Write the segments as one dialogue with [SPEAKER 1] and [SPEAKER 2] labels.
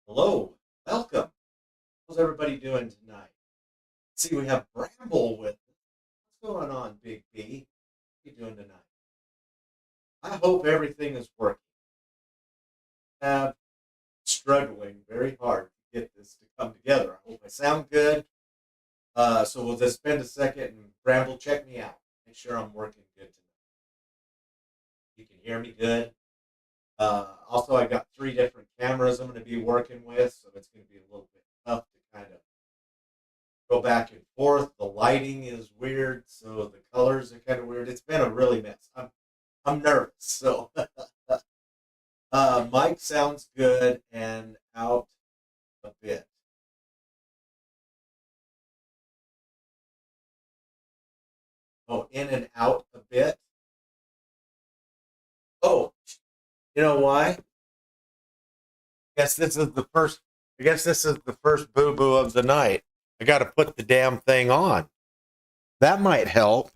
[SPEAKER 1] Hello, welcome. How's everybody doing tonight? See, we have Bramble with us. What's going on, Big B? What are you doing tonight? I hope everything is working. I'm struggling very hard to get this to come together. I hope I sound good. So we'll just spend a second and Bramble, check me out. Make sure I'm working good tonight. You can hear me good. Also, I got three different cameras I'm going to be working with, so it's going to be a little bit tough to kind of go back and forth. The lighting is weird, so the colors are kind of weird. It's been a really mess. I'm nervous. So Mike sounds good and out a bit. Oh, in and out a bit. Oh, you know why? Guess this is the first. I guess this is the first boo boo of the night. I got to put the damn thing on. That might help.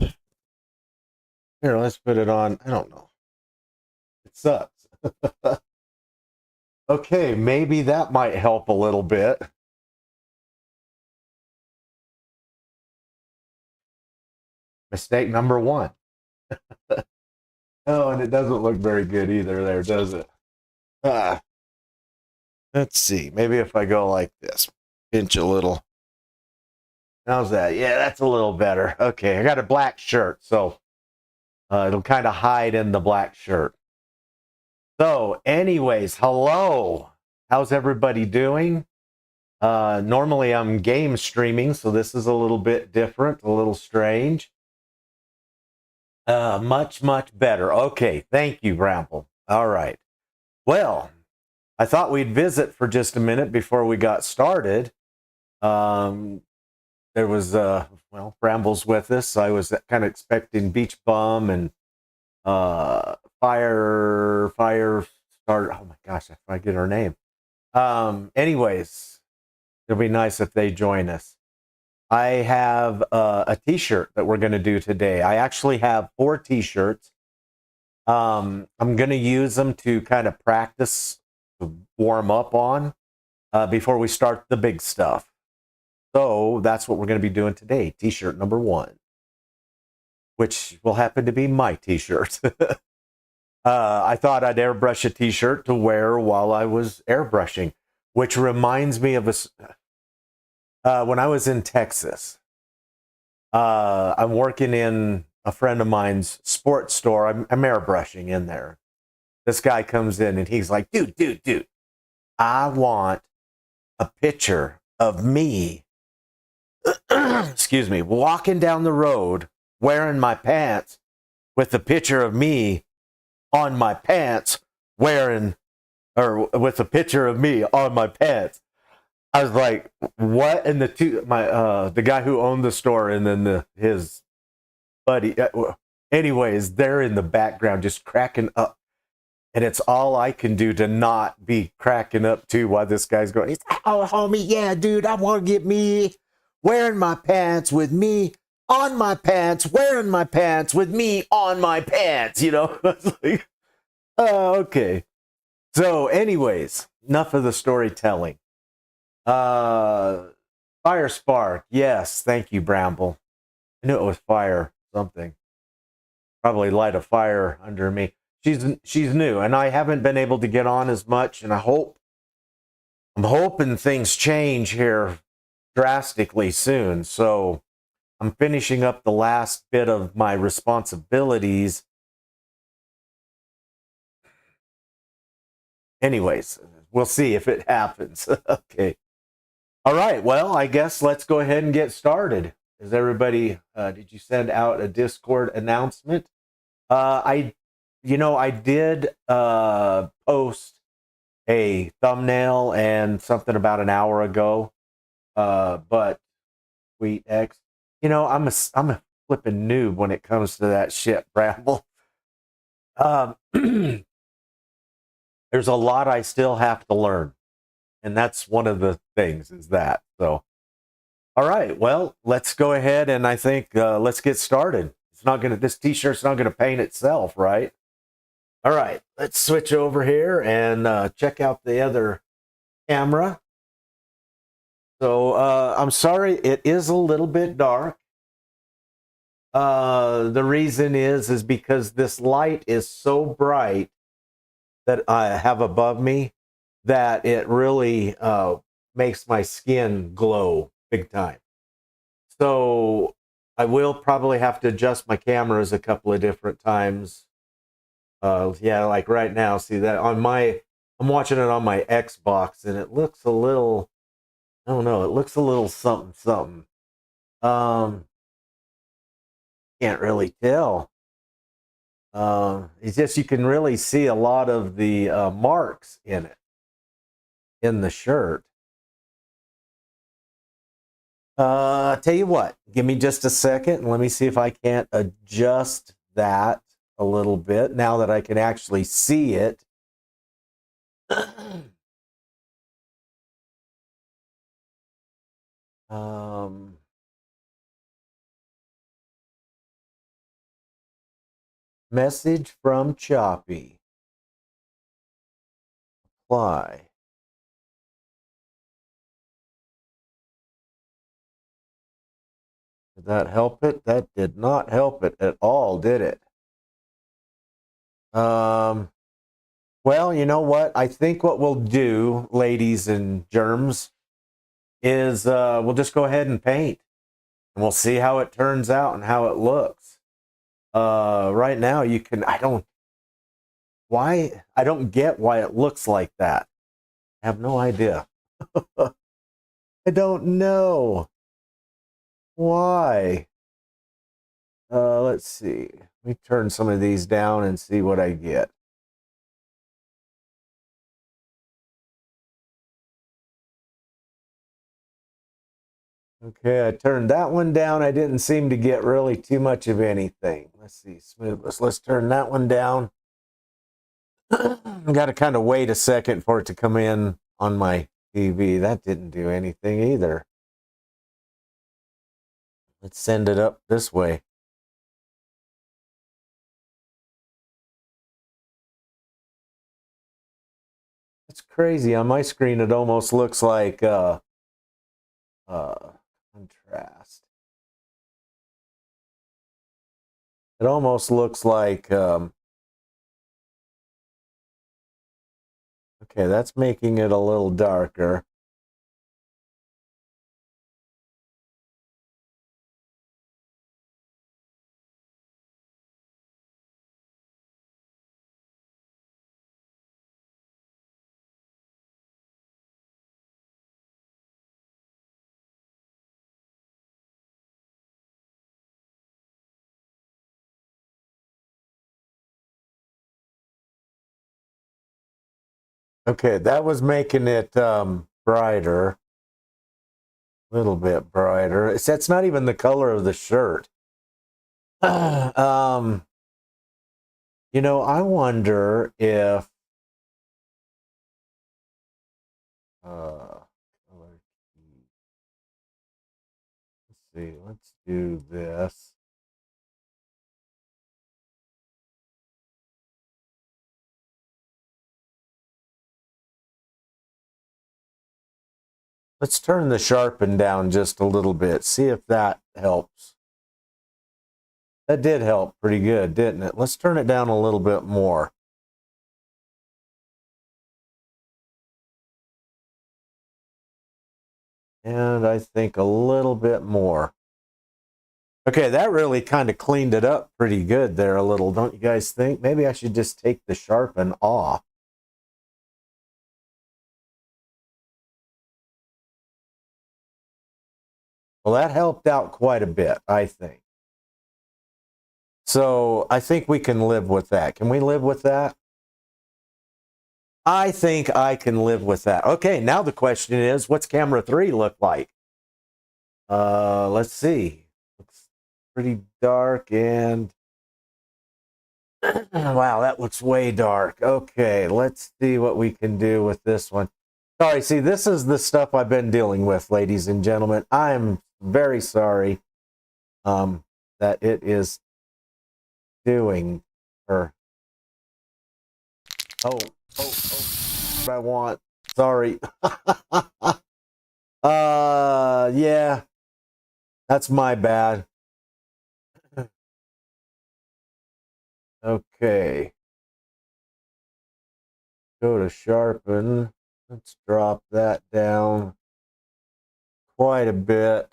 [SPEAKER 1] Here, let's put it on. I don't know. It sucks. Okay, maybe that might help a little bit. Mistake number one. Oh, and it doesn't look very good either there, does it? Ah, let's see. Maybe if I go like this, pinch a little. How's that? Yeah, that's a little better. Okay, I got a black shirt, so it'll kind of hide in the black shirt. So, anyways, hello. How's everybody doing? Normally I'm game streaming, so this is a little bit different, a little strange. Much better. Okay, thank you, Bramble. All right. Well, I thought we'd visit for just a minute before we got started. There was, Bramble's with us. I was kind of expecting Beach Bum and Fire Starter. Oh my gosh, I forget her name. Anyways, it'll be nice if they join us. I have a t-shirt that we're going to do today. I actually have 4 t-shirts. I'm going to use them to kind of practice, to warm up on before we start the big stuff. So that's what we're going to be doing today. T-shirt number 1, which will happen to be my t-shirt. I thought I'd airbrush a t-shirt to wear while I was airbrushing, which reminds me of when I was in Texas. I'm working in a friend of mine's sports store. I'm airbrushing in there. This guy comes in and he's like, dude, I want a picture of me, excuse me, walking down the road wearing my pants with a picture of me on my pants wearing, or with a picture of me on my pants. I was like, what? And the guy who owned the store and then his buddy, anyways, they're in the background just cracking up. And it's all I can do to not be cracking up too while this guy's going, he's like, oh, homie, yeah, dude, I want to get me wearing my pants with me on my pants, wearing my pants with me on my pants, you know? It's like, oh, okay. So anyways, enough of the storytelling. Fire Spark. Yes, thank you, Bramble. I knew it was fire something. Probably light a fire under me. She's new, and I haven't been able to get on as much, and I'm hoping things change here drastically soon. So I'm finishing up the last bit of my responsibilities. Anyways, we'll see if it happens. Okay. All right, well, I guess let's go ahead and get started. Is everybody, did you send out a Discord announcement? I did post a thumbnail and something about an hour ago, but Tweet X, I'm a flipping noob when it comes to that shit, Bramble. There's a lot I still have to learn. And that's one of the things is that. So, all right, well, let's go ahead and I think let's get started. This t-shirt's not going to paint itself, right? All right, let's switch over here and check out the other camera. So I'm sorry, it is a little bit dark. The reason is because this light is so bright that I have above me that it really makes my skin glow big time. So I will probably have to adjust my cameras a couple of different times. Yeah, like right now, see that on I'm watching it on my Xbox and it looks a little, I don't know, it looks a little something, something. Um, can't really tell. It's just you can really see a lot of the marks in it, in the shirt. Tell you what, give me just a second and let me see if I can't adjust that a little bit now that I can actually see it. um, Message from Choppy. Apply. Did that help it? That did not help it at all, did it? Well, you know what? I think what we'll do, ladies and germs, is we'll just go ahead and paint. And we'll see how it turns out and how it looks. Right now, you can, I don't get why it looks like that. I have no idea. I don't know why. Let's see. Let me turn some of these down and see what I get. Okay, I turned that one down. I didn't seem to get really too much of anything. Let's see, smoothness. Let's turn that one down. Got to kind of wait a second for it to come in on my TV. That didn't do anything either. Let's send it up this way. It's crazy. On my screen, it almost looks like contrast. It almost looks like okay, that's making it a little darker. Okay, that was making it brighter. A little bit brighter. That's not even the color of the shirt. You know, I wonder if color key. Let's see, let's do this. Let's turn the sharpen down just a little bit. See if that helps. That did help pretty good, didn't it? Let's turn it down a little bit more. And I think a little bit more. Okay, that really kind of cleaned it up pretty good there a little, don't you guys think? Maybe I should just take the sharpen off. Well, that helped out quite a bit, I think. So I think we can live with that. Can we live with that? I think I can live with that. Okay, now the question is, what's camera 3 look like? Let's see. Looks pretty dark and wow, that looks way dark. Okay, let's see what we can do with this one. Sorry, see, this is the stuff I've been dealing with, ladies and gentlemen. I'm very sorry that it is doing her. Oh, I want. Sorry. Yeah, that's my bad. Okay. Go to sharpen. Let's drop that down quite a bit.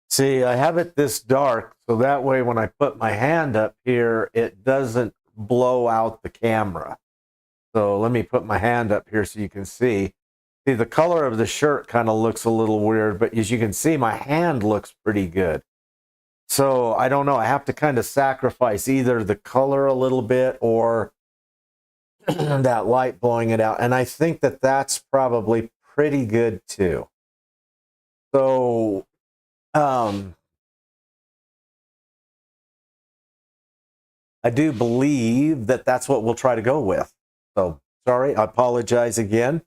[SPEAKER 1] See, I have it this dark, so that way when I put my hand up here, it doesn't blow out the camera. So let me put my hand up here so you can see. See, the color of the shirt kind of looks a little weird, but as you can see, my hand looks pretty good. So I don't know. I have to kind of sacrifice either the color a little bit or that light blowing it out. And I think that that's probably pretty good too. So, I do believe that that's what we'll try to go with. So sorry, I apologize again,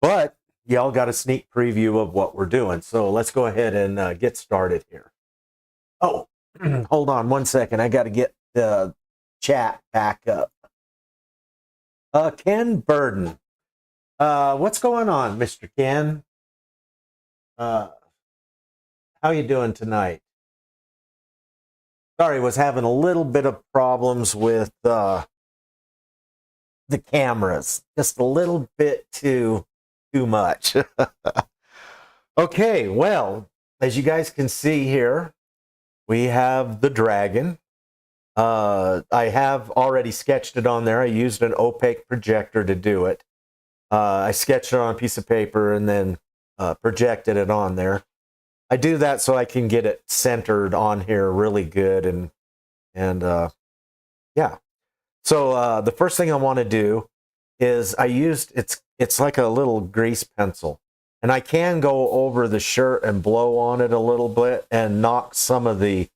[SPEAKER 1] but y'all got a sneak preview of what we're doing. So let's go ahead and get started here. Oh, hold on one second. I got to get the chat back up. Ken Burden. What's going on, Mr. Ken? How you doing tonight? Sorry, was having a little bit of problems with the cameras. Just a little bit too much. Okay, well, as you guys can see here, we have the dragon. I have already sketched it on there. I used an opaque projector to do it. I sketched it on a piece of paper and then projected it on there. I do that so I can get it centered on here really good and yeah. So the first thing I want to do is I used it's like a little grease pencil, and I can go over the shirt and blow on it a little bit and knock some of the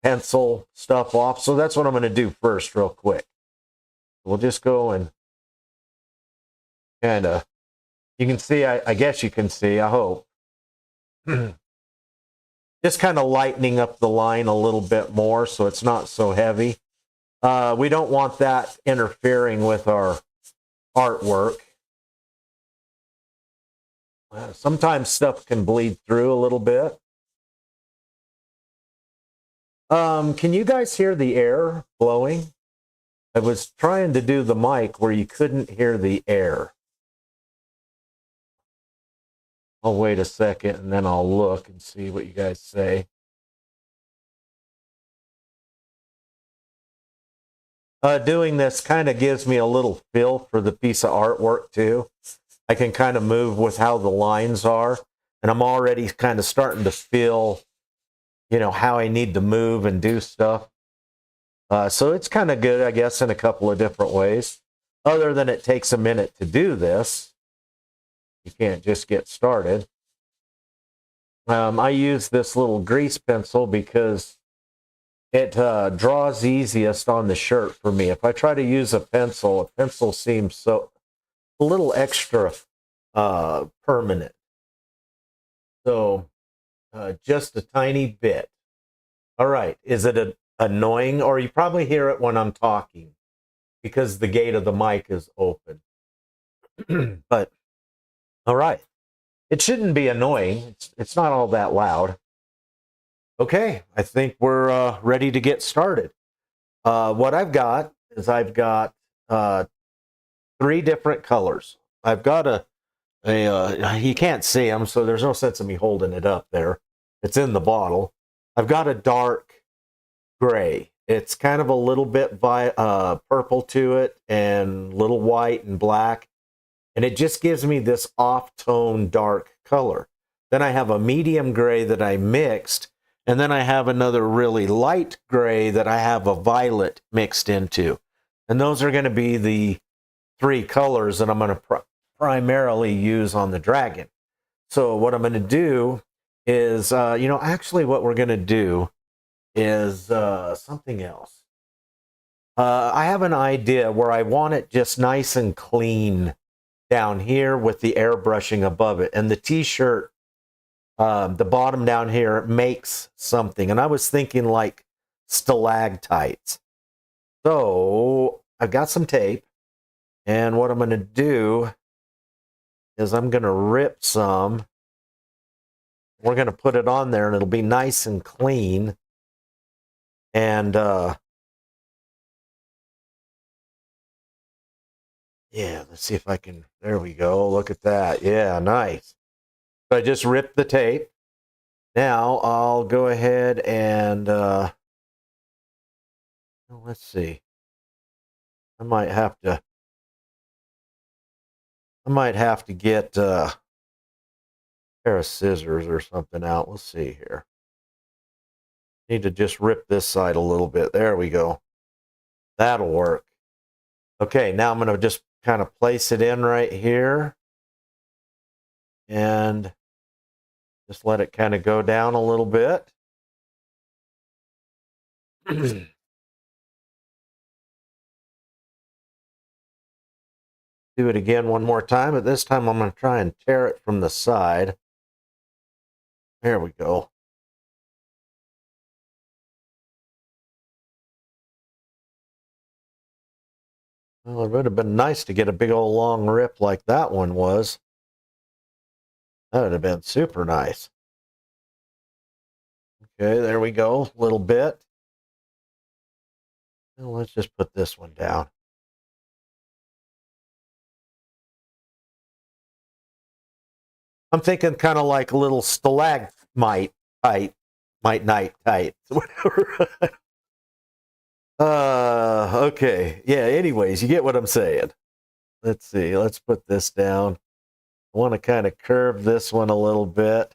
[SPEAKER 1] pencil stuff off. So that's what I'm going to do first, real quick. We'll just go and kind of, you can see, I guess you can see, I hope. Just kind of lightening up the line a little bit more so it's not so heavy. We don't want that interfering with our artwork. Sometimes stuff can bleed through a little bit. Can you guys hear the air blowing? I was trying to do the mic where you couldn't hear the air. I'll wait a second and then I'll look and see what you guys say. Doing this kind of gives me a little feel for the piece of artwork too. I can kind of move with how the lines are, and I'm already kind of starting to feel, you know, how I need to move and do stuff. So it's kind of good, I guess, in a couple of different ways. Other than it takes a minute to do this. You can't just get started. I use this little grease pencil because it draws easiest on the shirt for me. If I try to use a pencil seems so a little extra permanent. So just a tiny bit. All right, is it annoying? Or you probably hear it when I'm talking because the gate of the mic is open. But all right, it shouldn't be annoying. It's not all that loud. Okay, I think we're ready to get started. What I've got is I've got 3 different colors. I've got you can't see them, so there's no sense of me holding it up there. It's in the bottle. I've got a dark gray. It's kind of a little bit purple to it and a little white and black. And it just gives me this off-tone dark color. Then I have a medium gray that I mixed, and then I have another really light gray that I have a violet mixed into. And those are going to be the 3 colors that I'm going to primarily use on the dragon. So what I'm going to do is, actually what we're going to do is something else. I have an idea where I want it just nice and clean down here with the airbrushing above it. And the t-shirt, the bottom down here makes something. And I was thinking like stalactites. So I've got some tape. And what I'm going to do is I'm going to rip some. We're going to put it on there and it'll be nice and clean. And yeah, let's see if I can, there we go. Look at that. Yeah, nice. So I just ripped the tape. Now I'll go ahead and let's see. I might have to get a pair of scissors or something out. Let's see here. Need to just rip this side a little bit. There we go. That'll work. Okay, now I'm going to just kind of place it in right here and just let it kind of go down a little bit. Do it again one more time, but this time I'm going to try and tear it from the side. There we go. Well, it would have been nice to get a big old long rip like that one was. That would have been super nice. Okay, there we go, a little bit. Well, let's just put this one down. I'm thinking kind of like a little stalagmite tight, whatever. Okay, yeah, anyways, you get what I'm saying. Let's see, let's put this down. I want to kind of curve this one a little bit.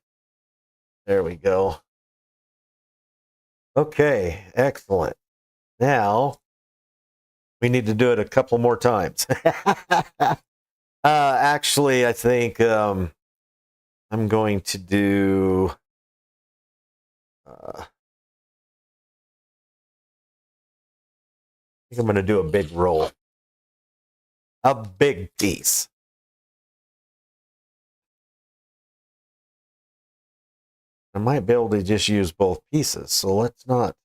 [SPEAKER 1] There we go. Okay, excellent. Now, we need to do it a couple more times. Actually, I think I'm going to do... I think I'm going to do a big roll. A big piece. I might be able to just use both pieces, so let's not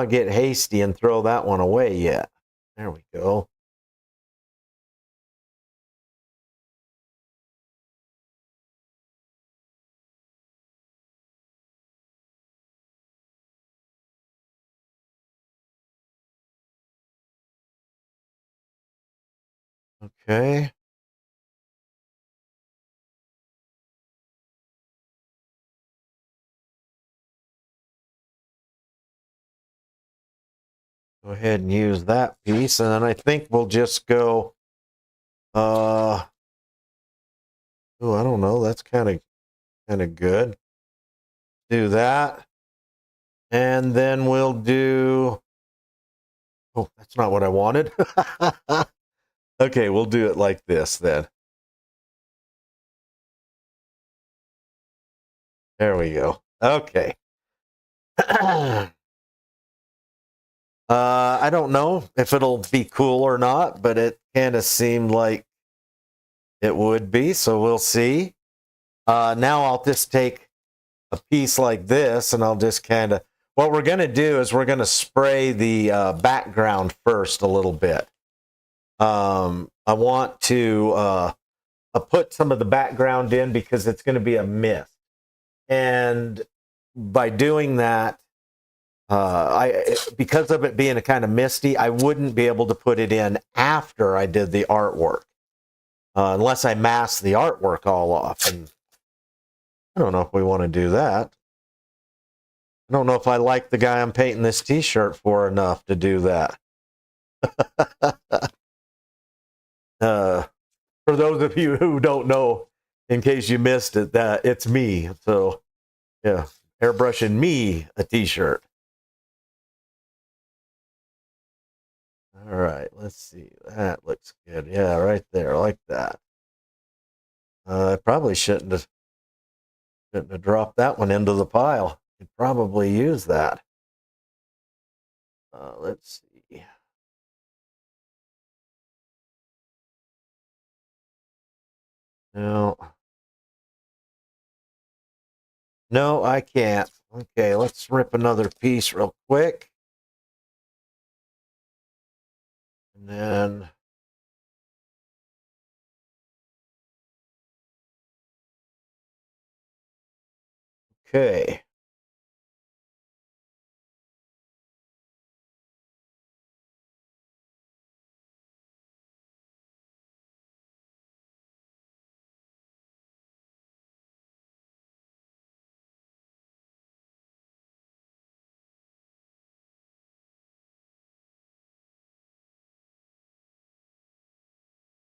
[SPEAKER 1] get hasty and throw that one away yet. There we go. Okay. Go ahead and use that piece, and then I think we'll just go, oh, I don't know, that's kind of good. Do that. And then we'll do, oh, that's not what I wanted. Okay, we'll do it like this then. There we go. Okay. I don't know if it'll be cool or not, but it kind of seemed like it would be, so we'll see. Now I'll just take a piece like this, and I'll just kind of, what we're going to do is we're going to spray the background first a little bit. I want to put some of the background in because it's going to be a mist. And by doing that, because of it being a kind of misty, I wouldn't be able to put it in after I did the artwork, unless I mask the artwork all off. And I don't know if we want to do that. I don't know if I like the guy I'm painting this t-shirt for enough to do that. For those of you who don't know, in case you missed it, that it's me. So, yeah, airbrushing me a t-shirt. All right, let's see. That looks good. Yeah, right there, like that. I probably shouldn't have dropped that one into the pile. Could probably use that. Let's see. No. No, I can't. Okay, let's rip another piece real quick. And then... Okay.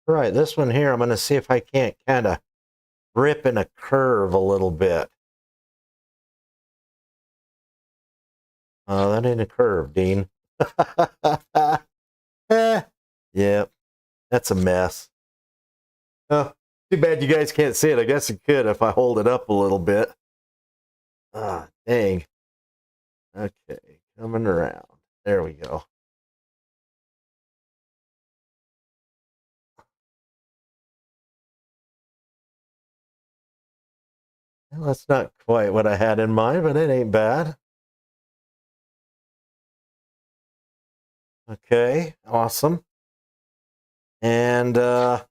[SPEAKER 1] Right, this one here, I'm going to see if I can't kind of rip in a curve a little bit. That ain't a curve, Dean. Yeah, that's a mess. Oh, too bad you guys can't see it. I guess you could if I hold it up a little bit. Ah, dang. Okay, coming around. There we go. Well, that's not quite what I had in mind, but it ain't bad. Okay, awesome. And I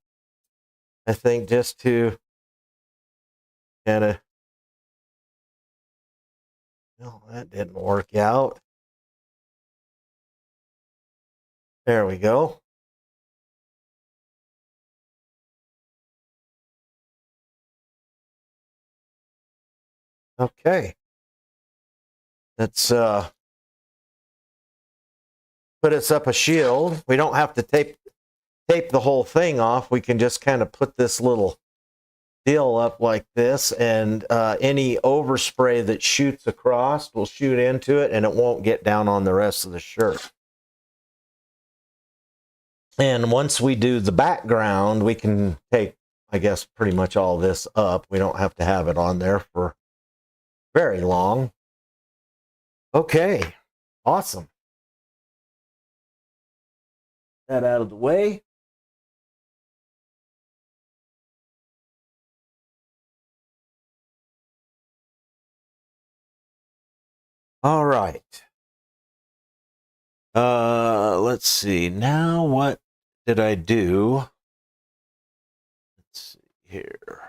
[SPEAKER 1] think just to kind of, no, that didn't work out. There we go. Okay. Let's put us up a shield. We don't have to tape the whole thing off. We can just kind of put this little deal up like this, and any overspray that shoots across will shoot into it, and it won't get down on the rest of the shirt. And once we do the background, we can take, I guess, pretty much all this up. We don't have to have it on there for very long. Okay, awesome. That out of the way. All right. Let's see. Now what did I do? Let's see here.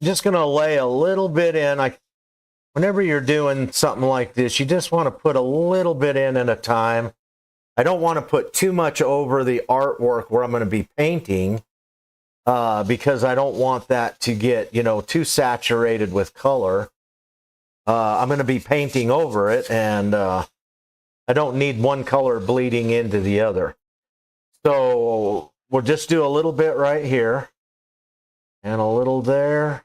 [SPEAKER 1] Just going to lay a little bit in. Whenever you're doing something like this, you just want to put a little bit in at a time. I don't want to put too much over the artwork where I'm going to be painting, because I don't want that to get, too saturated with color. I'm going to be painting over it, and I don't need one color bleeding into the other. So we'll just do a little bit right here and a little there.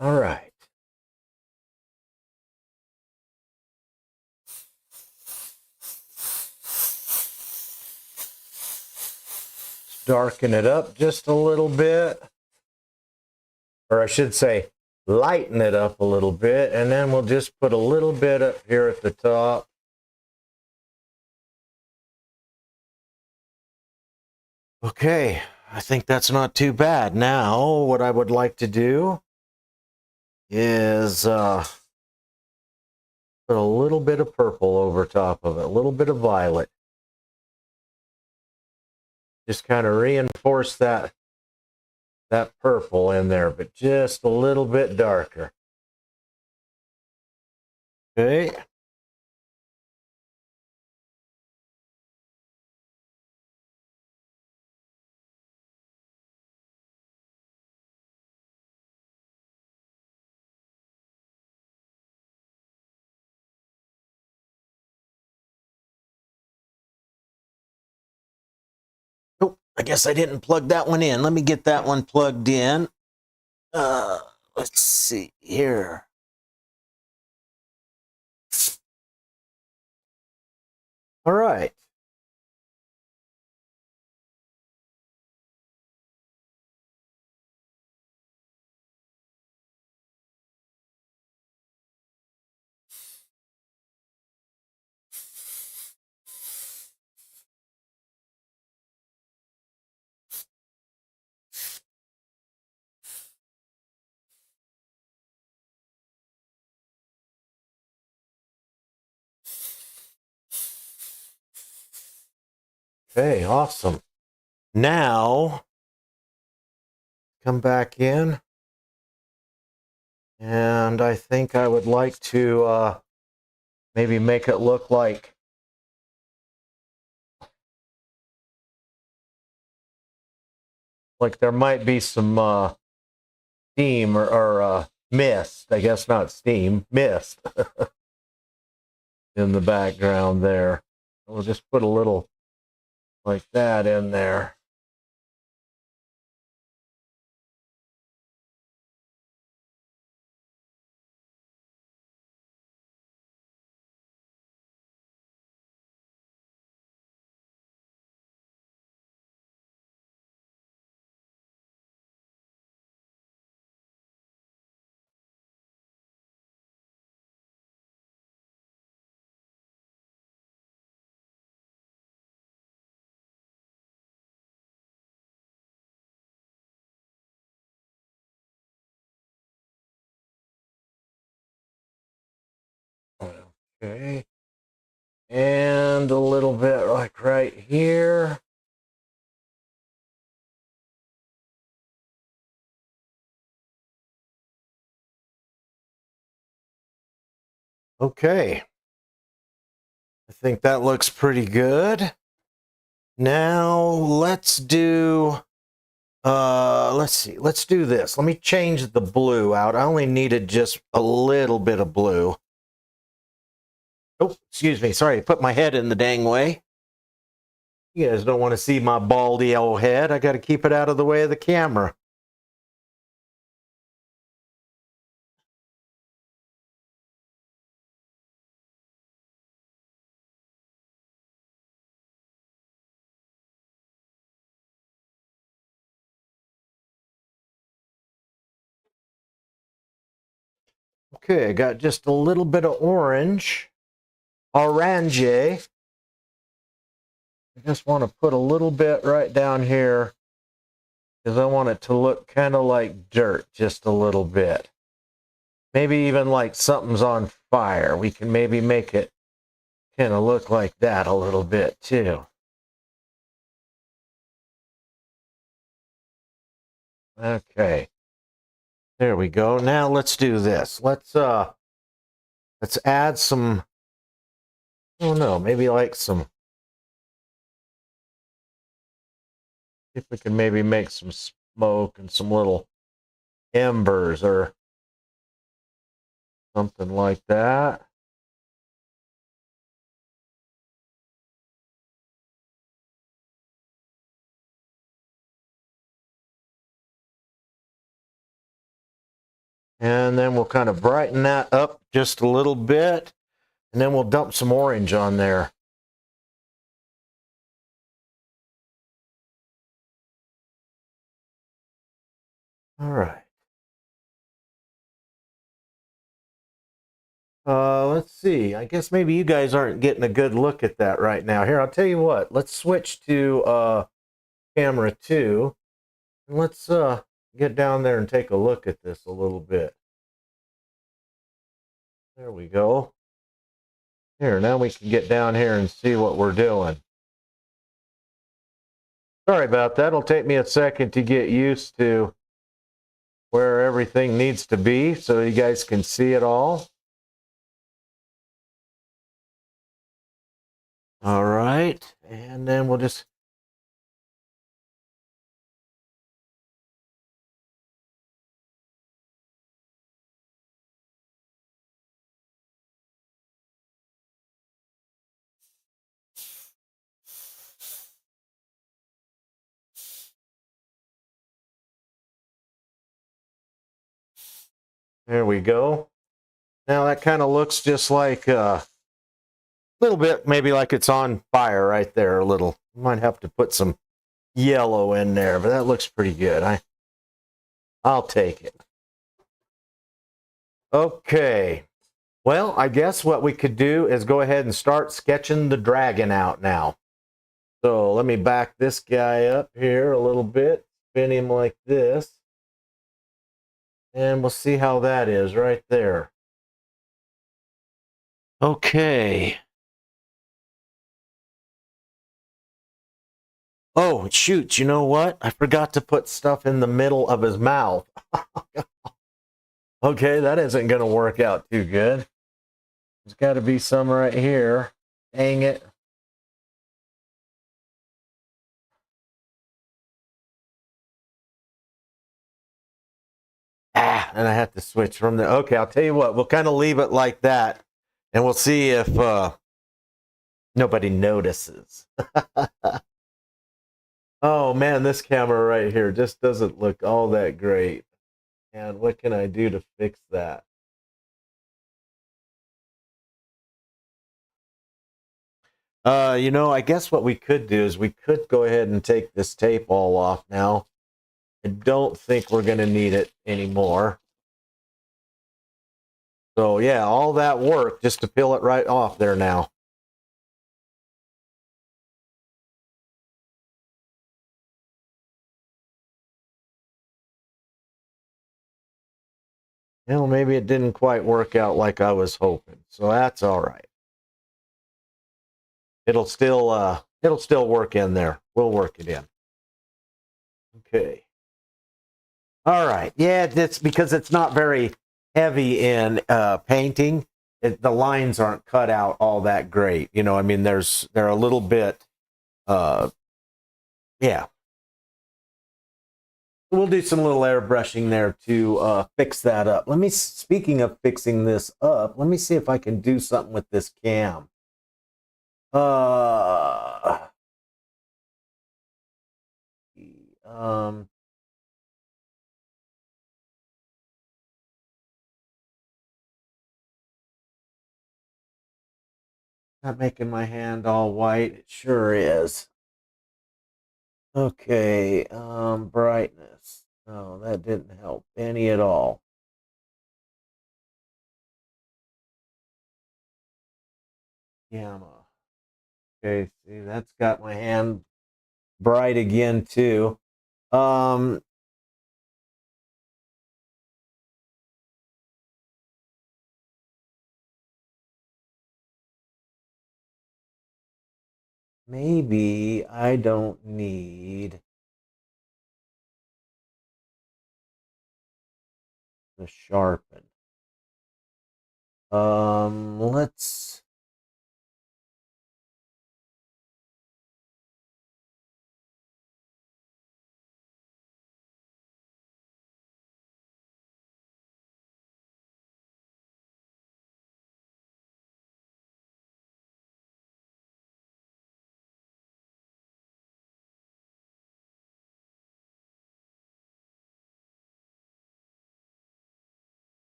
[SPEAKER 1] All right. Darken it up just a little bit, or I should say lighten it up a little bit, and then we'll just put a little bit up here at the top. Okay, I think that's not too bad. Now, what I would like to do is put a little bit of purple over top of it, a little bit of violet. Just kind of reinforce that purple in there, but just a little bit darker. Okay. Oh, I guess I didn't plug that one in. Let me get that one plugged in. Let's see here. All right. Okay, awesome. Now, come back in. And I think I would like to maybe make it look like there might be some steam or mist. I guess not steam, mist in the background there. We'll just put a little like that in there. Okay. And a little bit like right here. Okay. I think that looks pretty good. Now let's do let's see. Let's do this. Let me change the blue out. I only needed just a little bit of blue. Oh, excuse me. Sorry, I put my head in the dang way. You guys don't want to see my baldy old head. I got to keep it out of the way of the camera. Okay, I got just a little bit of orange. Orange. I just want to put a little bit right down here because I want it to look kind of like dirt, just a little bit. Maybe even like something's on fire. We can maybe make it kind of look like that a little bit too. Okay. There we go. Now let's do this. Let's add some, I don't know, maybe like some, if we can maybe make some smoke and some little embers or something like that. And then we'll kind of brighten that up just a little bit. And then we'll dump some orange on there. All right. Let's see. I guess maybe you guys aren't getting a good look at that right now. Here, I'll tell you what. Let's switch to camera 2. Let's get down there and take a look at this a little bit. There we go. Here, now we can get down here and see what we're doing. Sorry about that. It'll take me a second to get used to where everything needs to be so you guys can see it all. All right, and then we'll just... There we go. Now that kind of looks just like a little bit, maybe like it's on fire right there a little. Might have to put some yellow in there, but that looks pretty good. I'll take it. Okay. Well, I guess what we could do is go ahead and start sketching the dragon out now. So let me back this guy up here a little bit, spin him like this. And we'll see how that is right there. Okay. Oh, shoot, you know what? I forgot to put stuff in the middle of his mouth. Okay, that isn't going to work out too good. There's got to be some right here. Dang it. And I have to switch from there. Okay, I'll tell you what. We'll kind of leave it like that. And we'll see if nobody notices. Oh, man, this camera right here just doesn't look all that great. And what can I do to fix that? You know, I guess what we could do is we could go ahead and take this tape all off now. I don't think we're going to need it anymore. So, yeah, all that work just to peel it right off there now. You know, maybe it didn't quite work out like I was hoping. So that's all right. It'll still work in there. We'll work it in. Okay. All right. Yeah, that's because it's not very heavy in painting. The lines aren't cut out all that great. You know, I mean, they're a little bit, yeah. We'll do some little airbrushing there to fix that up. Speaking of fixing this up, let me see if I can do something with this cam. Um, Not making my hand all white. It sure is. Okay, brightness. No, that didn't help any at all. Gamma. Okay, see, that's got my hand bright again too. Um, Maybe I don't need the sharpen. Let's...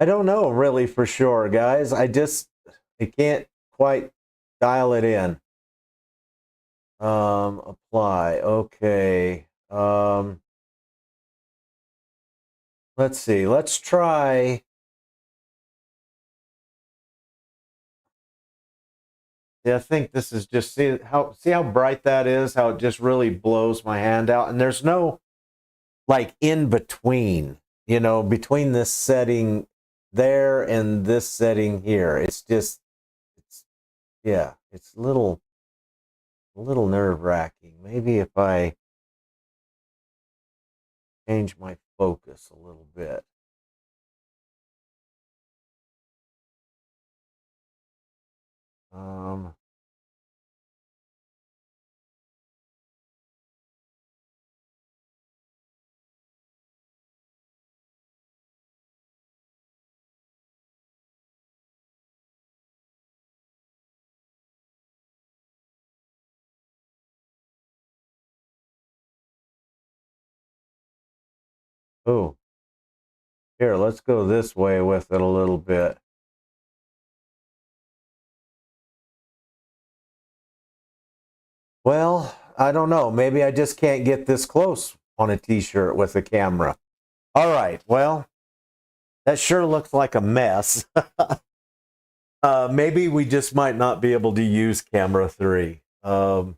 [SPEAKER 1] I don't know really for sure, guys. I can't quite dial it in. Apply. Okay. Let's see. Let's try. See, I think this is just, see how bright that is, how it just really blows my hand out. And there's no like in between, you know, between this setting there and this setting here. It's just, it's, yeah, it's a little nerve wracking. Maybe if I change my focus a little bit. Um, oh, here, let's go this way with it a little bit. Well, I don't know. Maybe I just can't get this close on a t-shirt with a camera. All right. Well, that sure looks like a mess. Maybe we just might not be able to use camera 3. I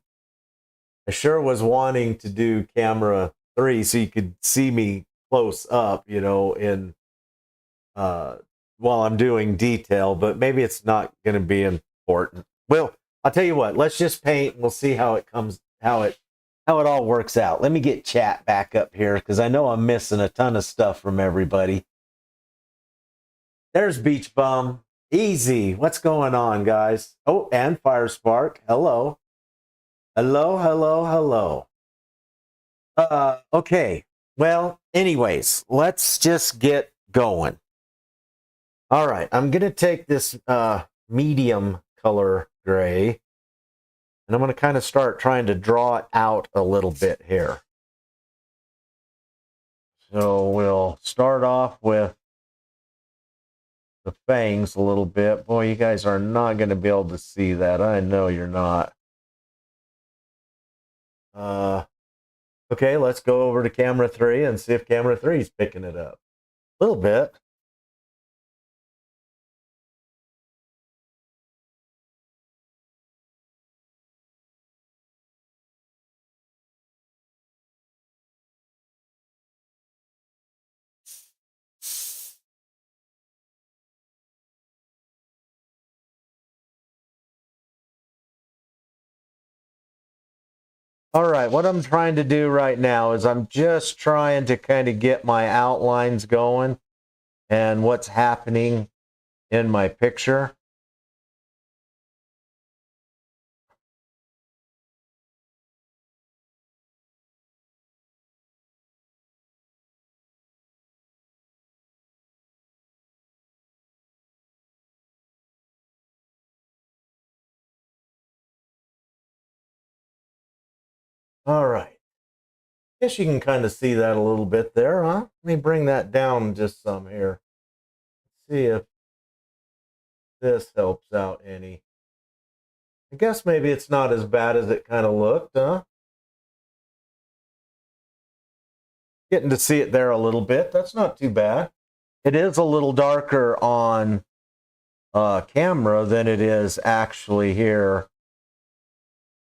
[SPEAKER 1] sure was wanting to do camera 3 so you could see me close up, you know, in uh, while I'm doing detail, but maybe it's not going to be important. Well, I'll tell you what, let's just paint and we'll see how it comes, how it all works out. Let me get chat back up here because I know I'm missing a ton of stuff from everybody. There's Beach Bum. Easy. What's going on, guys? Oh, and Firespark. Hello. Hello, hello, hello. Okay. Well, anyways, let's just get going. All right, I'm going to take this medium color gray, and I'm going to kind of start trying to draw it out a little bit here. So we'll start off with the fangs a little bit. Boy, you guys are not going to be able to see that. I know you're not. Okay, let's go over to camera 3 and see if camera 3 is picking it up. A little bit. All right, what I'm trying to do right now is I'm just trying to kind of get my outlines going and what's happening in my picture. All right. Guess you can kind of see that a little bit there, huh? Let me bring that down just some here. See if this helps out any. I guess maybe it's not as bad as it kind of looked, huh? Getting to see it there a little bit. That's not too bad. It is a little darker on camera than it is actually here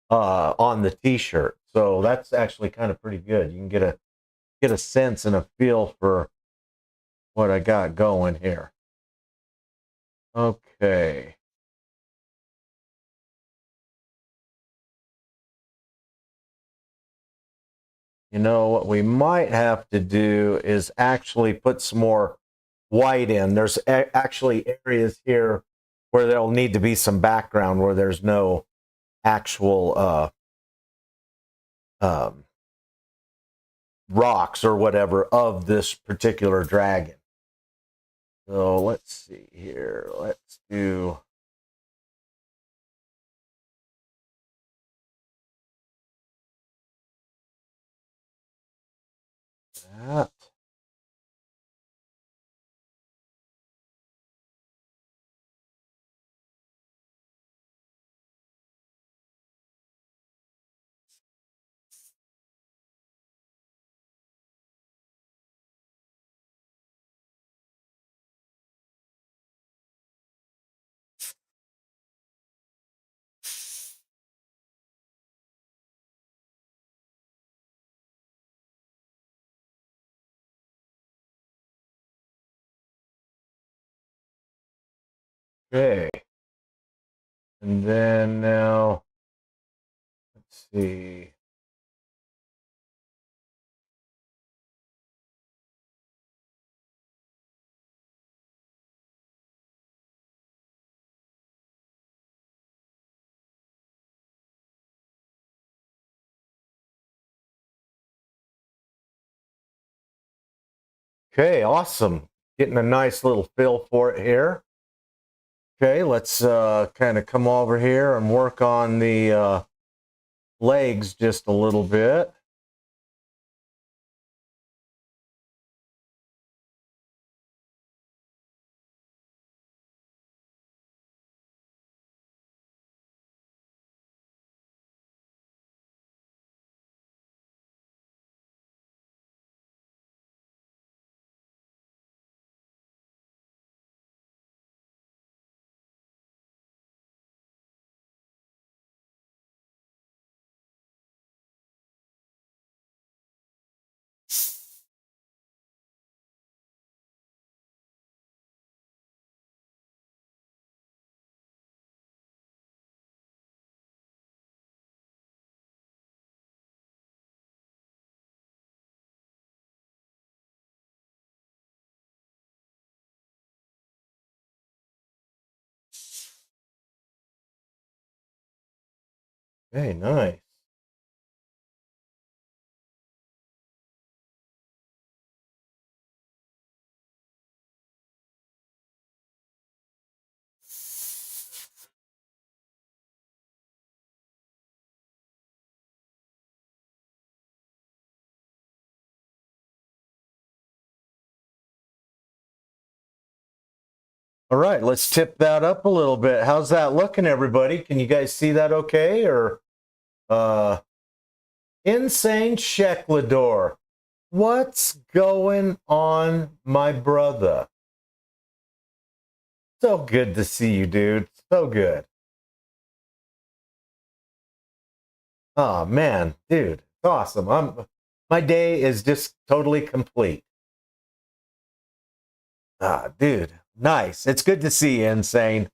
[SPEAKER 1] on the t-shirt. So that's actually kind of pretty good. You can get a sense and a feel for what I got going here. Okay. You know, what we might have to do is actually put some more white in. There's actually areas here where there'll need to be some background where there's no actual um, rocks or whatever of this particular dragon. So let's see here. Let's do that. Okay. And then now, let's see. Okay, awesome. Getting a nice little feel for it here. Okay, let's kind of come over here and work on the legs just a little bit. Okay, nice. All right, let's tip that up a little bit. How's that looking, everybody? Can you guys see that okay? Or Insane Sheklador. What's going on, my brother? So good to see you, dude. So good. Oh man, dude, it's awesome. My day is just totally complete. Ah, dude, nice. It's good to see you, Insane.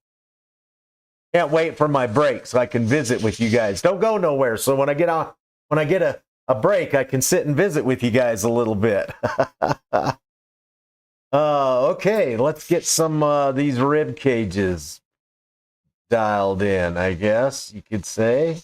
[SPEAKER 1] Can't wait for my break so I can visit with you guys. Don't go nowhere. So when I get a break, I can sit and visit with you guys a little bit. Okay, let's get some these rib cages dialed in, I guess you could say.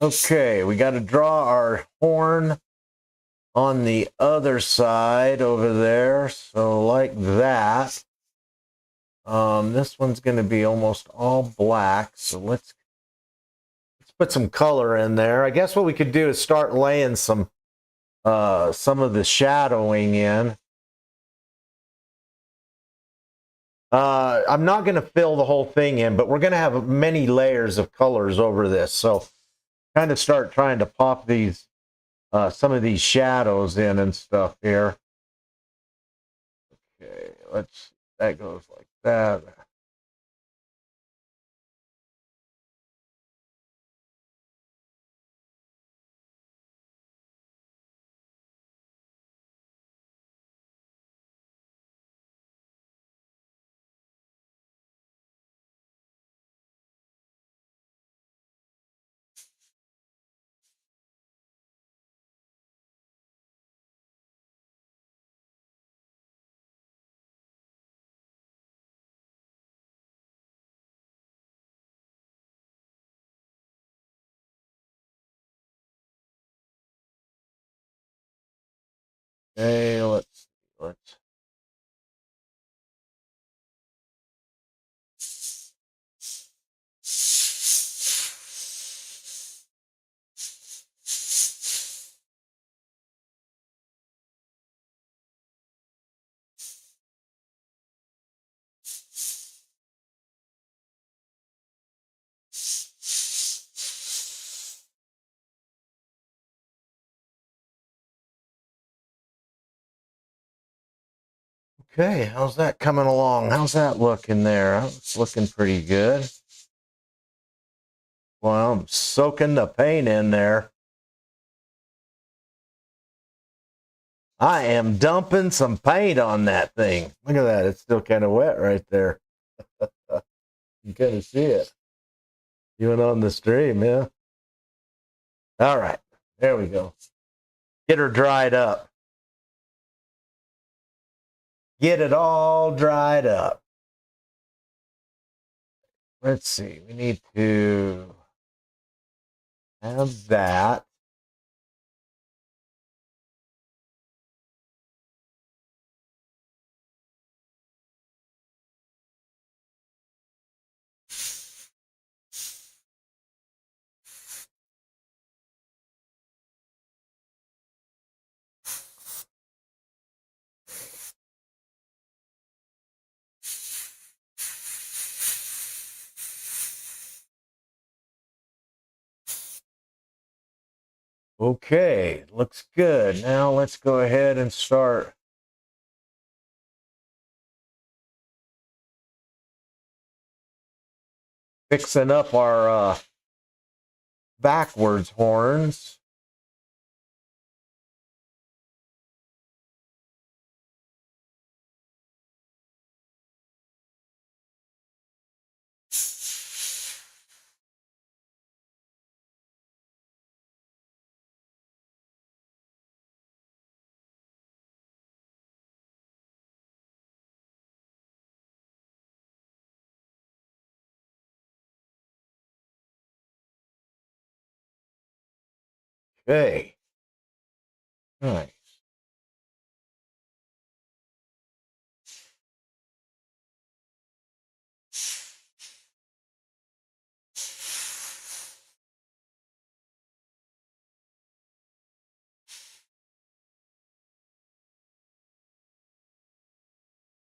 [SPEAKER 1] Okay, we got to draw our horn on the other side over there. So like that. This one's going to be almost all black. So let's put some color in there. I guess what we could do is start laying some of the shadowing in. I'm not going to fill the whole thing in, but we're going to have many layers of colors over this. So kind of start trying to pop these some of these shadows in and stuff here. Okay, that goes like that. Okay, let's Okay, how's that coming along? How's that looking there? It's looking pretty good. Well, I'm soaking the paint in there. I am dumping some paint on that thing. Look at that. It's still kind of wet right there. You kind of see it. Even on the stream, yeah. All right. There we go. Get her dried up. Get it all dried up. Let's see. We need to have that. Okay, looks good. Now let's go ahead and start fixing up our backwards horns. Okay. Nice.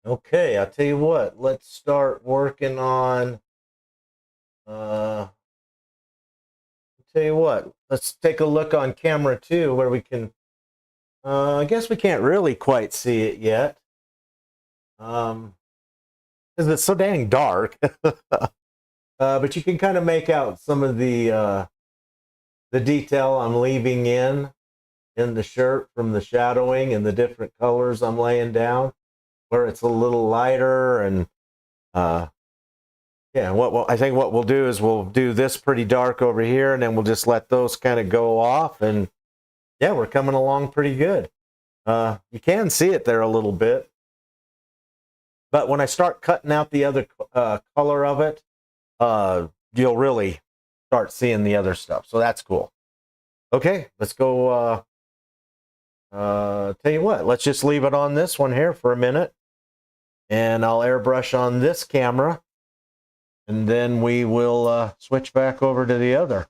[SPEAKER 1] Okay, I'll tell you what, let's start working on, I'll tell you what, let's take a look on camera 2 where we can, I guess we can't really quite see it yet, because it's so dang dark, but you can kind of make out some of the detail I'm leaving in the shirt from the shadowing and the different colors I'm laying down, where it's a little lighter and, yeah, I think what we'll do is we'll do this pretty dark over here, and then we'll just let those kind of go off, and yeah, we're coming along pretty good. You can see it there a little bit, but when I start cutting out the other color of it, you'll really start seeing the other stuff. So that's cool. Okay, let's go. Tell you what, let's just leave it on this one here for a minute, and I'll airbrush on this camera. And then we will switch back over to the other.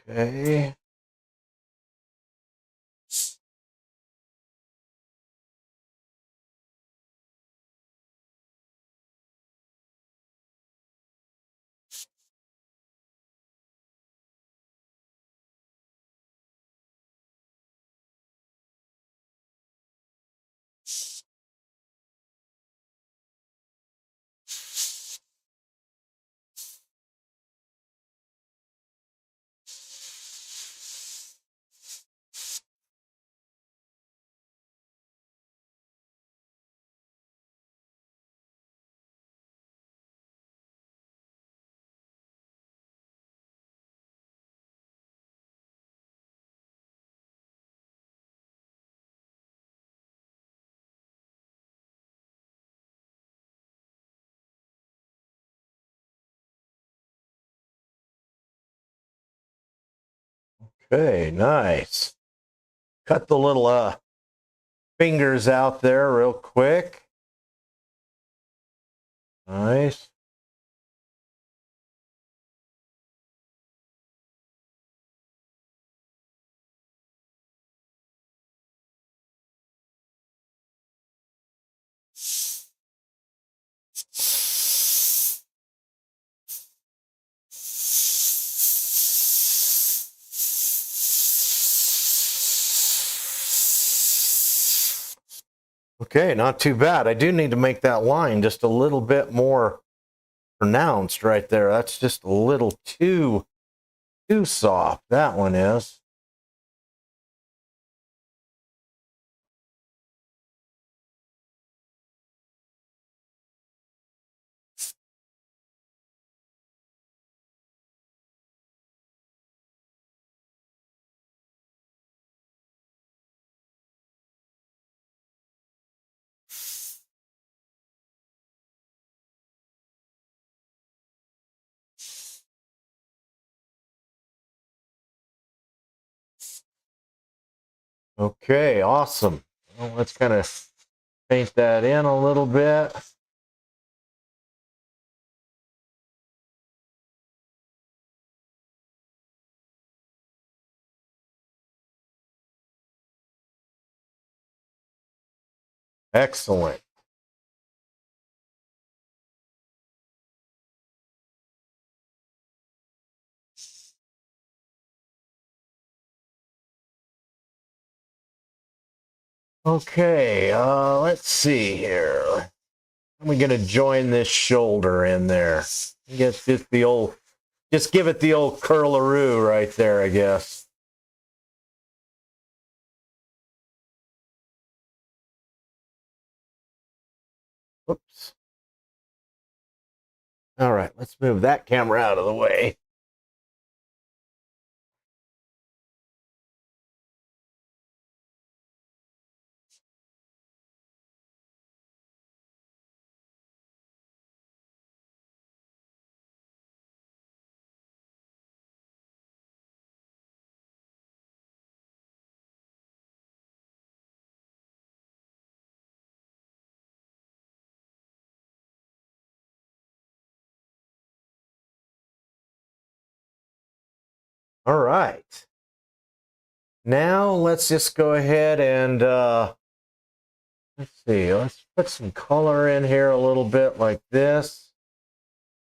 [SPEAKER 1] Okay. Okay, nice. Cut the little fingers out there real quick. Nice. Okay, not too bad. I do need to make that line just a little bit more pronounced right there. That's just a little too soft. That one is. Okay, awesome. Well, let's kind of paint that in a little bit. Excellent. Okay, let's see here. We're gonna join this shoulder in there. Get just the old, just give it the old curlaroo right there, I guess. Whoops. All right, let's move that camera out of the way. All right. Now let's just go ahead and let's see. Let's put some color in here a little bit like this.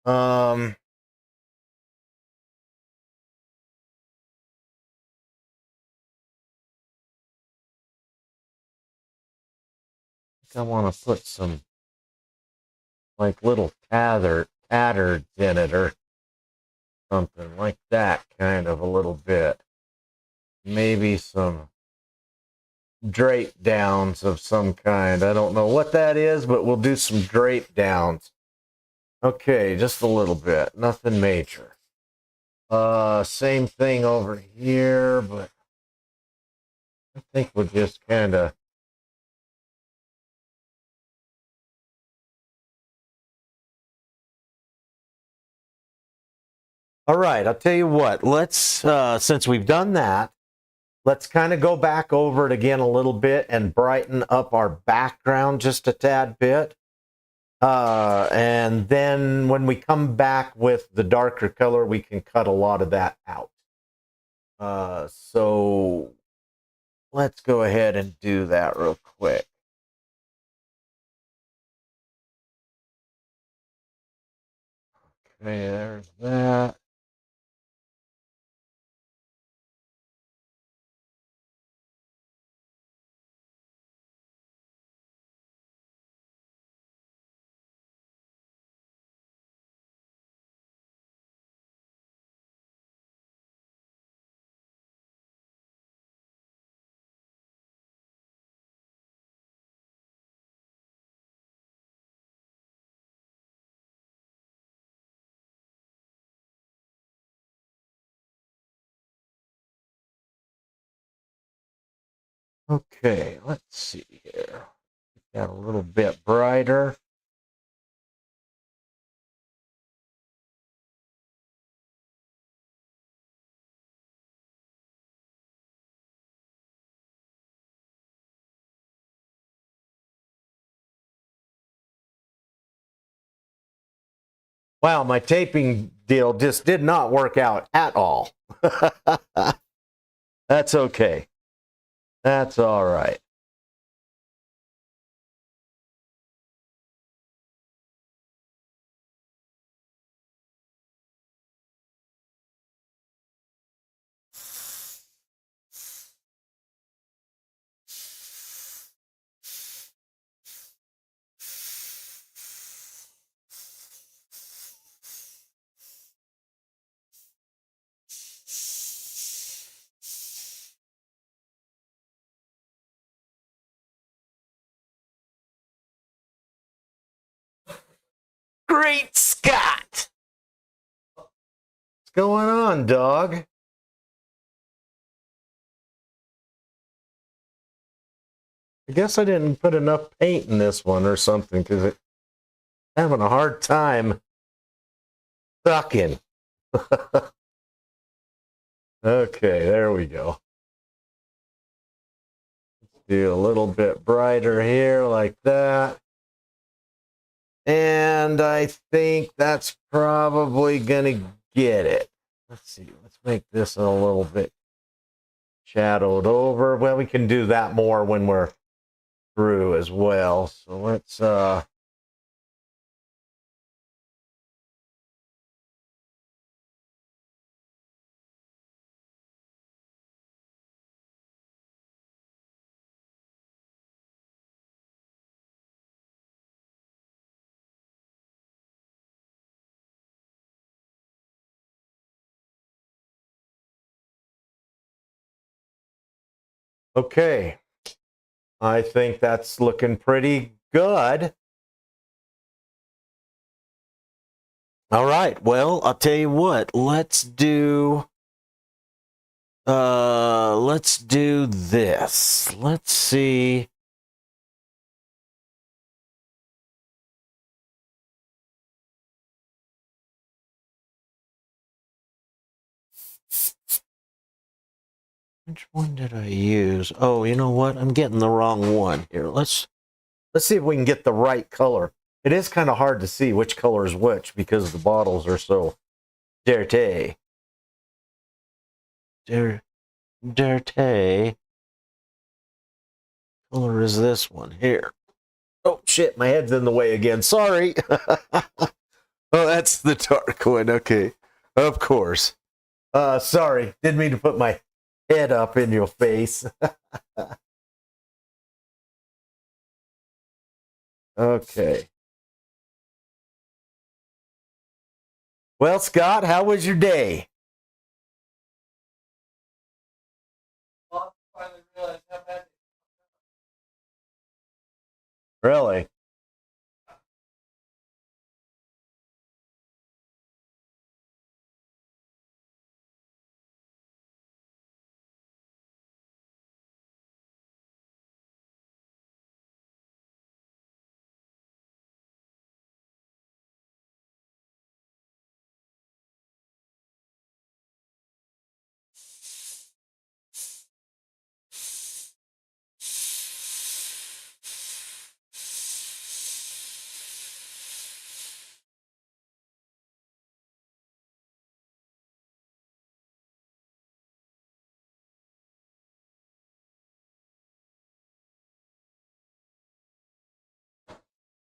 [SPEAKER 1] Um, I want to put some like little tattered in it or something like that, kind of a little bit. Maybe some drape downs of some kind. I don't know what that is, but we'll do some drape downs. Okay, just a little bit, nothing major. Same thing over here, but I think we'll just kind of. All right, I'll tell you what. Let's since we've done that, let's kind of go back over it again a little bit and brighten up our background just a tad bit. And then when we come back with the darker color, we can cut a lot of that out. So let's go ahead and do that real quick. Okay, there's that. Okay, let's see here. Got a little bit brighter. Wow, my taping deal just did not work out at all. That's okay. That's all right. Great Scott! What's going on, dog? I guess I didn't put enough paint in this one or something because it's having a hard time sucking. Okay, there we go. Let's do a little bit brighter here like that. And I think that's probably going to get it. Let's see. Let's make this a little bit shadowed over. Well, we can do that more when we're through as well. So let's okay. I think that's looking pretty good. All right. Well, I'll tell you what. Let's do this. Let's see. Which one did I use? Oh, you know what? I'm getting the wrong one here. Let's see if we can get the right color. It is kind of hard to see which color is which because the bottles are so dirty. Dirty. Color is this one here. Oh shit, my head's in the way again. Sorry. Oh, that's the dark one. Okay. Of course. Sorry. Didn't mean to put my head up in your face. Okay. Well, Scott, how was your day? Well, I finally realized how bad. Really?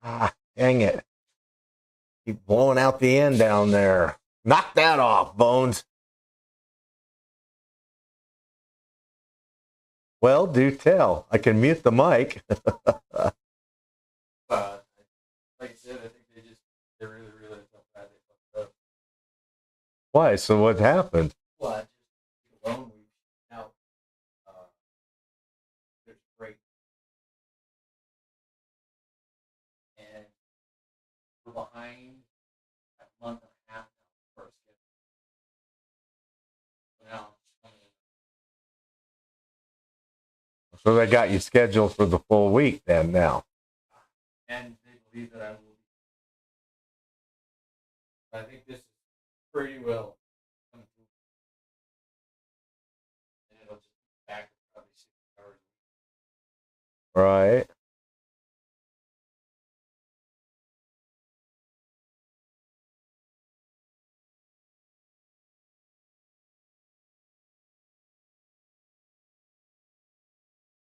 [SPEAKER 1] Ah, dang it. Keep blowing out the end down there. Knock that off, Bonz. Well, do tell. I can mute the mic. Like I said, I think they really realized how bad they fucked up. Why? So what happened? Well, I just alone we now there's break and we're behind a month and a half now first. So now so they got you scheduled for the full week then now. And they believe that I will be. I think this is pretty well coming through. And it'll just be back probably 6 hours. Right.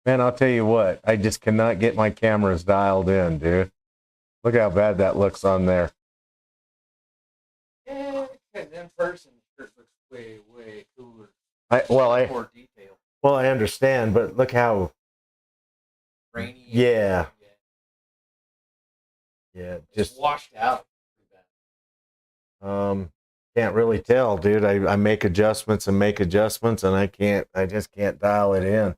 [SPEAKER 1] Man, I'll tell you what, I just cannot get my cameras dialed in, dude. Look how bad that looks on there. Yeah, in person, it looks way, way cooler. More detail. Well, I understand, but look how grainy. Yeah. Yeah, just washed out. Can't really tell, dude. I make adjustments and I just can't dial it in.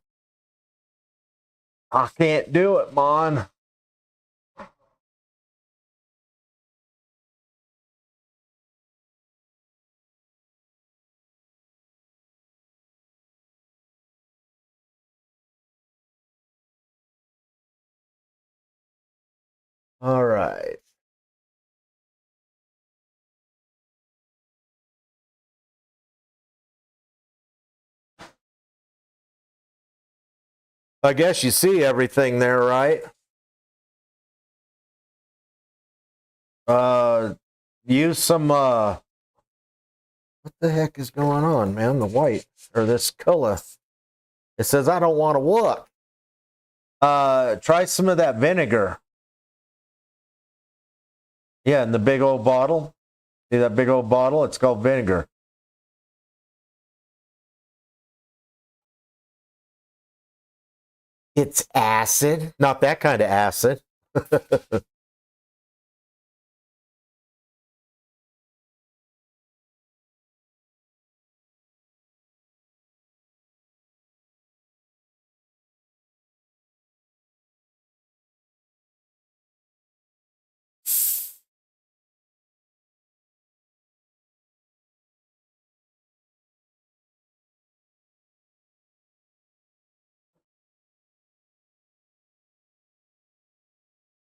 [SPEAKER 1] I can't do it, Mon. All right. I guess you see everything there, right? Use some, what the heck is going on, man? The white, or this color. It says, I don't want to look. Try some of that vinegar. Yeah, in the big old bottle. See that big old bottle? It's called vinegar. It's acid. Not that kind of acid.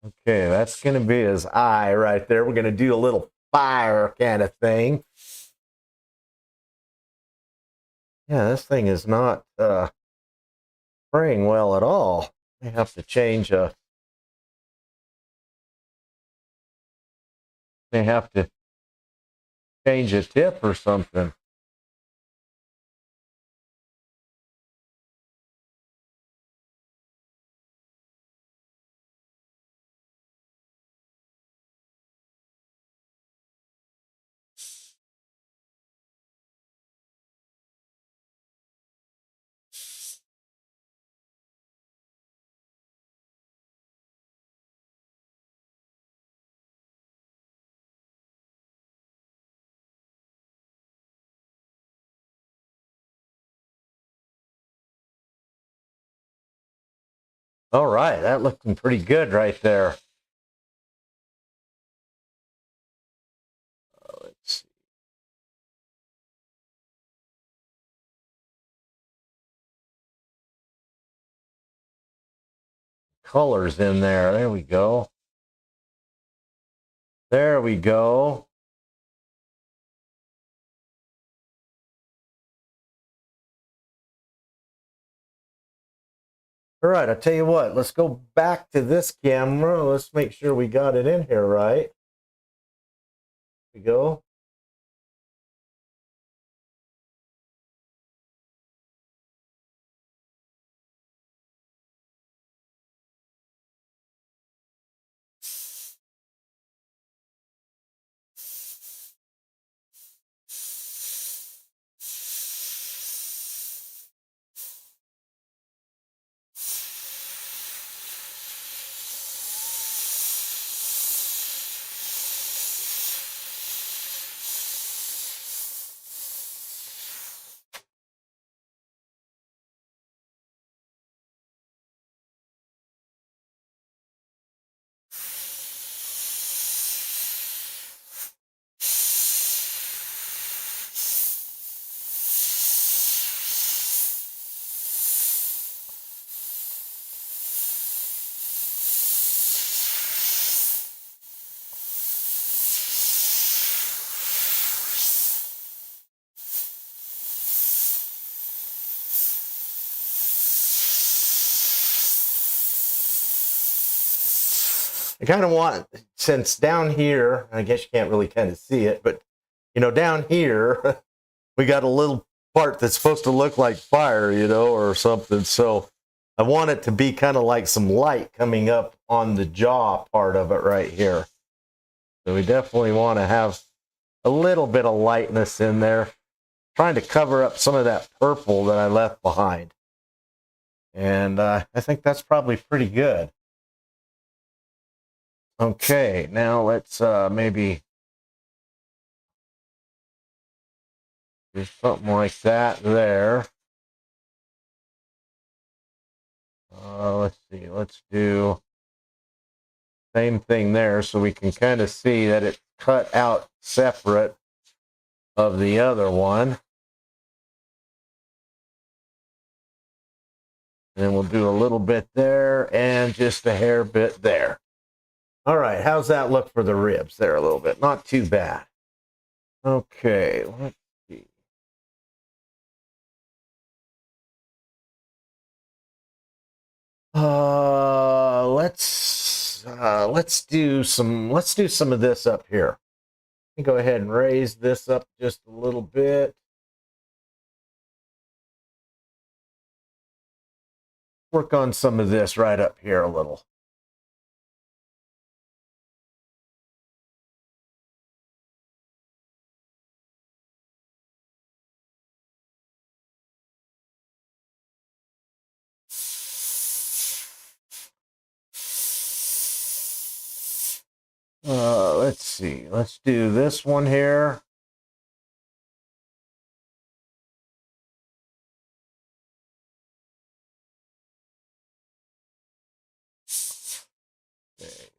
[SPEAKER 1] Okay, that's going to be his eye right there. We're going to do a little fire kind of thing. Yeah, this thing is not spraying well at all. I have to change a... They have to change a tip or something. All right, that looking pretty good right there. Let's see. Colors in there. There we go. There we go. All right, I'll tell you what. Let's go back to this camera. Let's make sure we got it in here right. There we go. I kind of want, since down here, I guess you can't really kind of see it, but you know, down here, we got a little part that's supposed to look like fire, you know, or something. So I want it to be kind of like some light coming up on the jaw part of it right here. So we definitely want to have a little bit of lightness in there, trying to cover up some of that purple that I left behind. And I think that's probably pretty good. Okay, now let's maybe do something like that there. Let's see, let's do same thing there so we can kind of see that it's cut out separate of the other one. And then we'll do a little bit there and just a hair bit there. All right, how's that look for the ribs there a little bit? Not too bad. Okay, let's see. Let's do some of this up here. Let me go ahead and raise this up just a little bit. Work on some of this right up here a little. Let's see. Let's do this one here. Okay.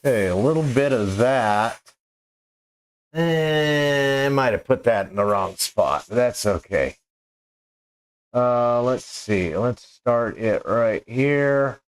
[SPEAKER 1] Okay, a little bit of that. I might have put that in the wrong spot, but that's okay. Let's see. Let's start it right here.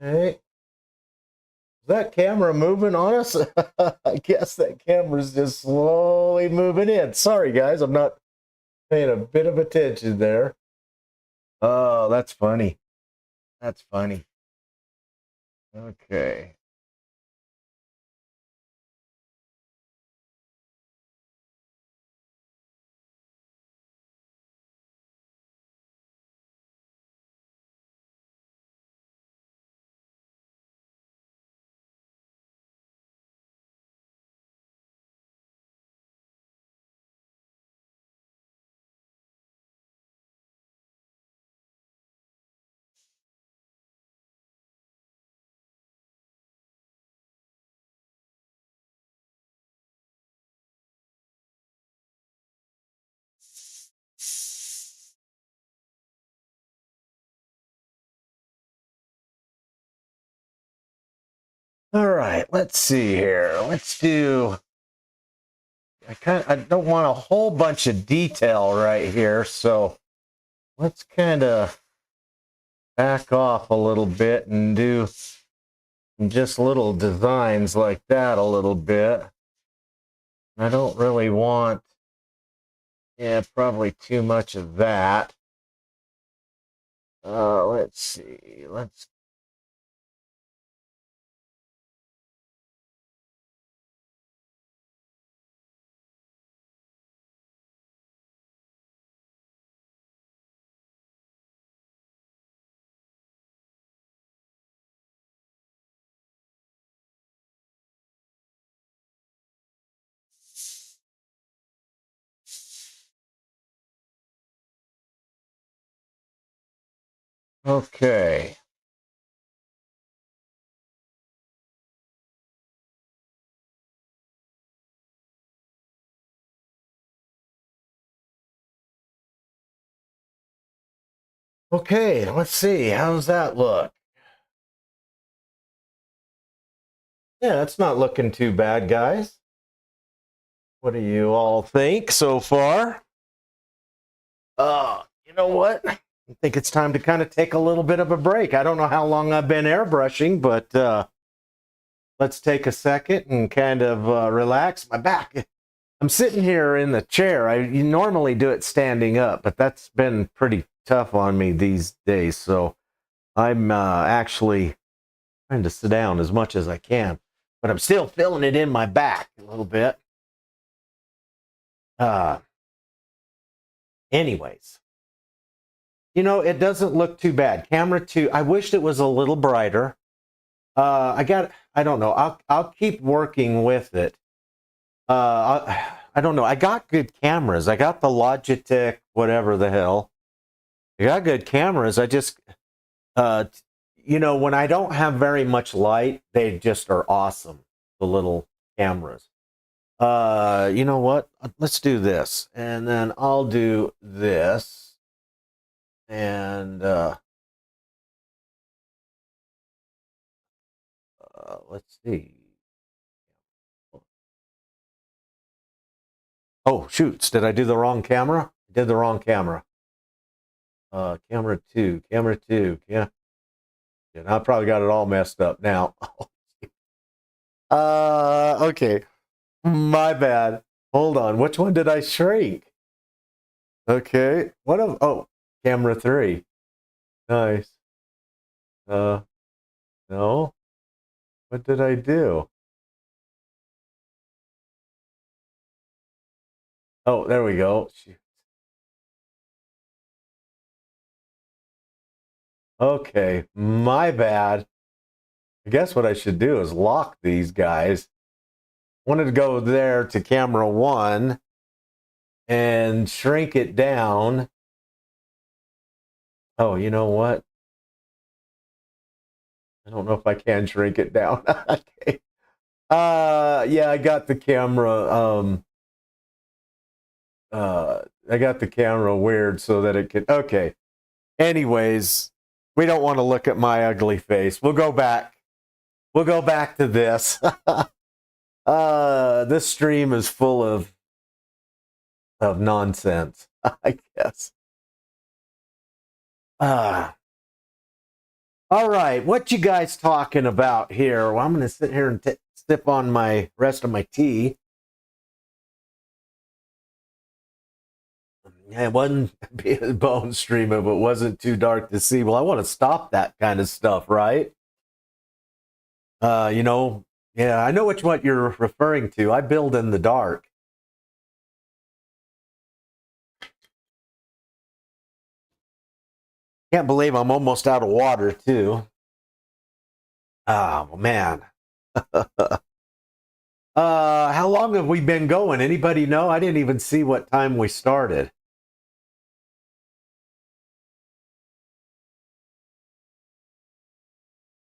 [SPEAKER 1] Okay. Is that camera moving on us? I guess that camera's just slowly moving in. Sorry, guys. I'm not paying a bit of attention there. Oh, that's funny. That's funny. Okay. All right, let's see here. Let's do, I don't want a whole bunch of detail right here, so let's kind of back off a little bit and do just little designs like that a little bit. I don't really want, yeah, probably too much of that. Let's see. Let's okay. Okay, let's see. How's that look? Yeah, that's not looking too bad, guys. What do you all think so far? You know what? I think it's time to kind of take a little bit of a break. I don't know how long I've been airbrushing, but let's take a second and kind of relax. My back, I'm sitting here in the chair. You normally do it standing up, but that's been pretty tough on me these days. So I'm actually trying to sit down as much as I can, but I'm still feeling it in my back a little bit. Anyways, you know, it doesn't look too bad. Camera 2, I wished it was a little brighter. I don't know. I'll keep working with it. I don't know. I got good cameras. I got the Logitech, whatever the hell. I got good cameras. I just, uh, you know, when I don't have very much light, they just are awesome. The little cameras. You know what? Let's do this, and then I'll do this, and let's see. Oh, shoots. Did I do the wrong camera? I did the wrong camera. Camera 2, camera 2. Yeah. And I probably got it all messed up now. Okay. My bad. Hold on. Which one did I shrink? Okay. What of, oh, camera 3. Nice. No. What did I do? Oh, there we go. Shoot. Okay, my bad. I guess what I should do is lock these guys. Wanted to go there to camera 1 and shrink it down. Oh, you know what? I don't know if I can shrink it down. Okay. Yeah, I got the camera I got the camera weird so that it could, okay. Anyways, we don't want to look at my ugly face. We'll go back. We'll go back to this. This stream is full of nonsense, I guess. All right, what you guys talking about here? Well, I'm going to sit here and sip on my rest of my tea. It wasn't be a bone stream if it wasn't too dark to see. Well, I want to stop that kind of stuff, right? You know, yeah, I know what you're referring to. I build in the dark. Can't believe I'm almost out of water, too. Oh, man. How long have we been going? Anybody know? I didn't even see what time we started.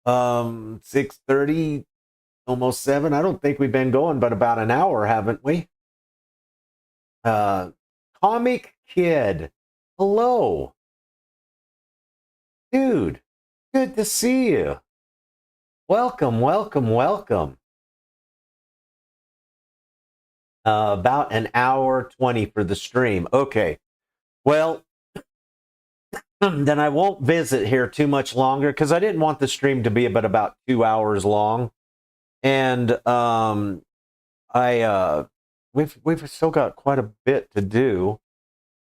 [SPEAKER 1] Um, 6:30, almost 7. I don't think we've been going but about an hour, haven't we? Uh, Comic Kid. Hello. Dude, good to see you. Welcome, welcome, welcome. About an hour 20 for the stream. Okay. Well, then I won't visit here too much longer because I didn't want the stream to be about 2 hours long. And we've still got quite a bit to do.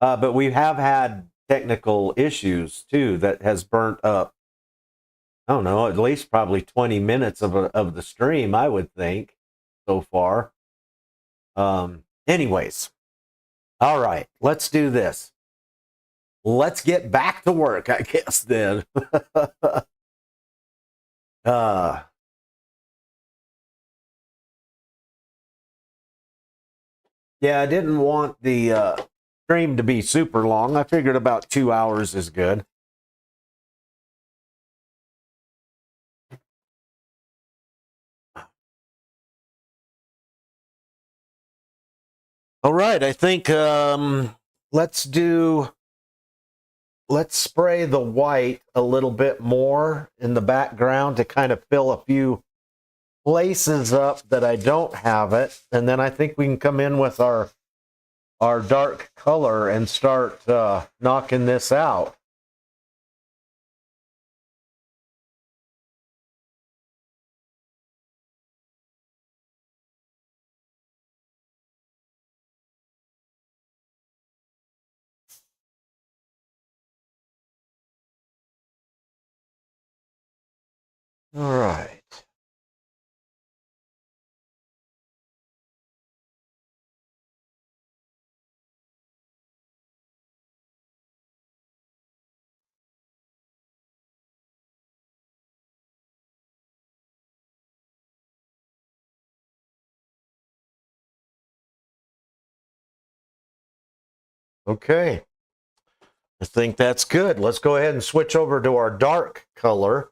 [SPEAKER 1] But we have had technical issues too that has burnt up, I don't know, at least probably 20 minutes of the stream, I would think, so far. Anyways, all right, let's do this. Let's get back to work, I guess, then. uh, yeah, I didn't want the stream to be super long. I figured about 2 hours is good. All right, I think let's spray the white a little bit more in the background to kind of fill a few places up that I don't have it. And then I think we can come in with our dark color and start knocking this out. All right. Okay. I think that's good. Let's go ahead and switch over to our dark color.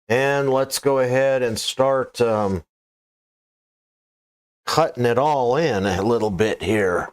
[SPEAKER 1] And let's go ahead and start cutting it all in a little bit here.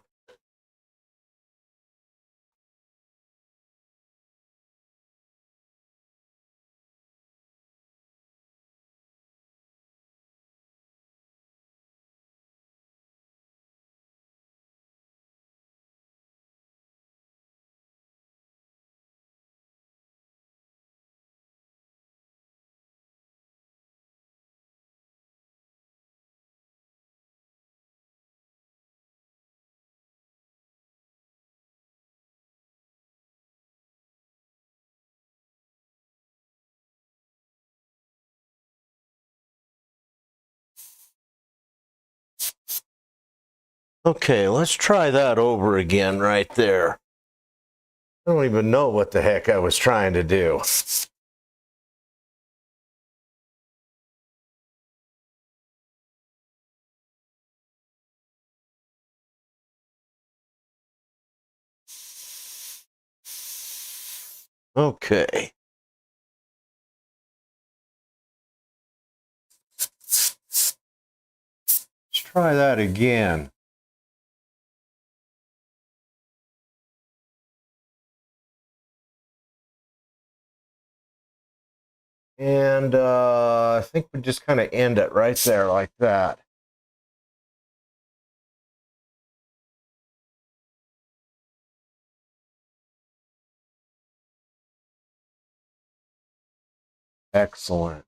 [SPEAKER 1] Okay, let's try that over again right there. I don't even know what the heck I was trying to do. Okay. Let's try that again. And I think we just kind of end it right there like that. Excellent.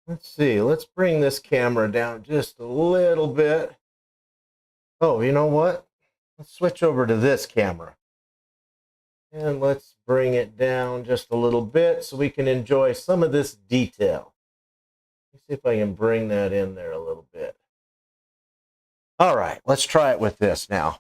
[SPEAKER 1] Let's see. Let's bring this camera down just a little bit. Oh, you know what? Let's switch over to this camera. And let's bring it down just a little bit so we can enjoy some of this detail. Let's see if I can bring that in there a little bit. All right, let's try it with this now.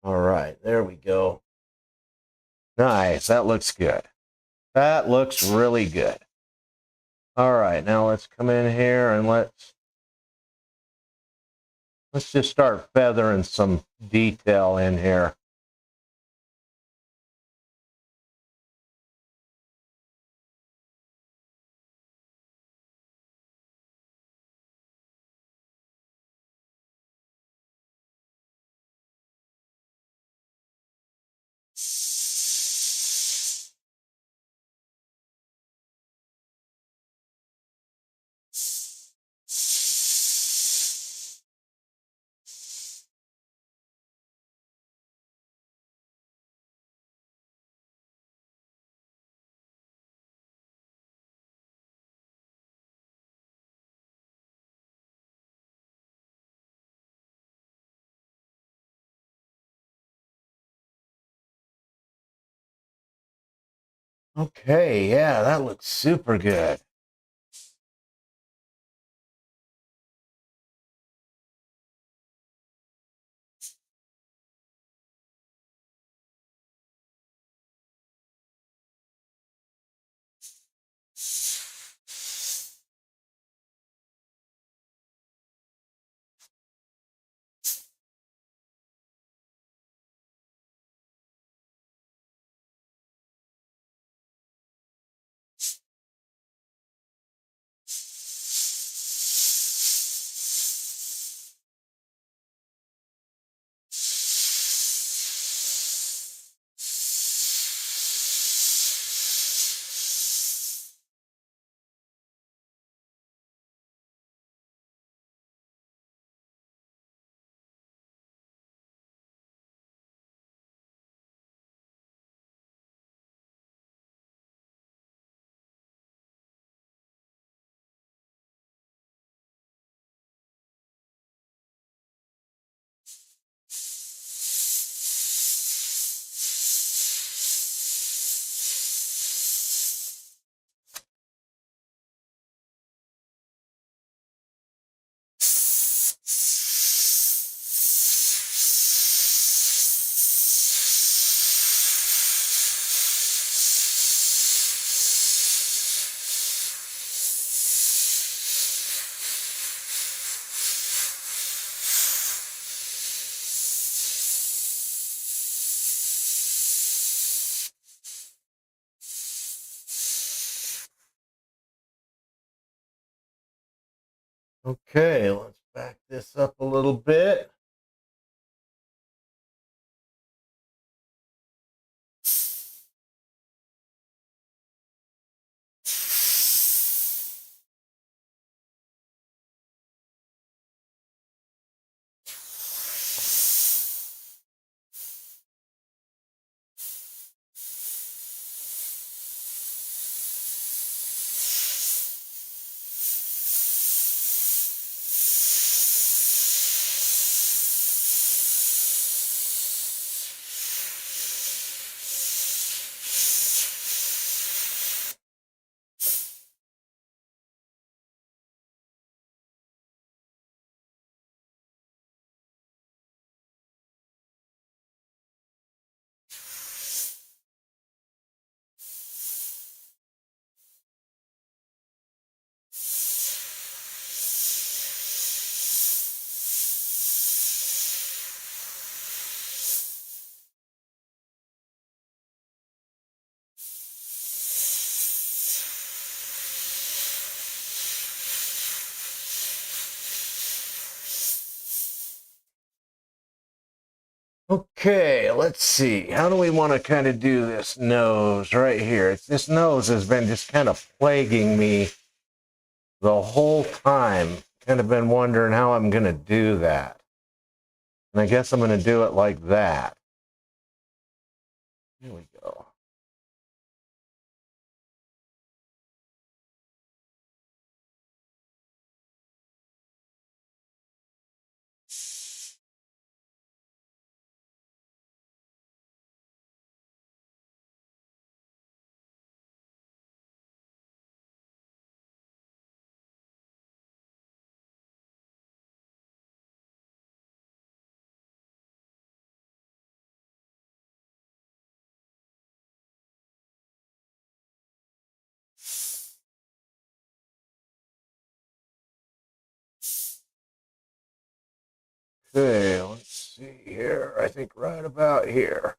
[SPEAKER 1] All right, there we go. Nice, that looks good. That looks really good. All right, now let's come in here and let's just start feathering some detail in here. Okay, yeah, that looks super good. Okay, let's back this up a little bit. Okay, let's see. How do we want to kind of do this nose right here? This nose has been just kind of plaguing me the whole time. Kind of been wondering how I'm going to do that. And I guess I'm going to do it like that. Here we go. Okay, let's see here. I think right about here.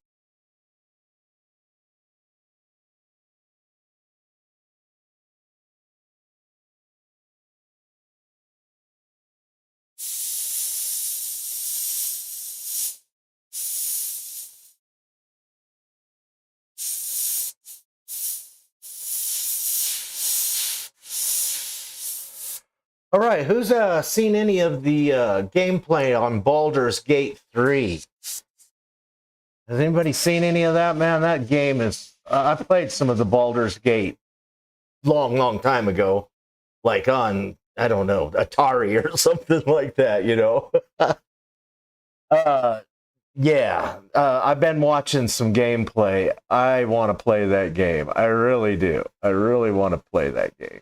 [SPEAKER 1] All right, who's seen any of the gameplay on Baldur's Gate 3? Has anybody seen any of that, man? That game is... I played some of the Baldur's Gate long time ago, like on, I don't know, Atari or something like that, you know? uh, yeah, I've been watching some gameplay. I want to play that game. I really do. I really want to play that game.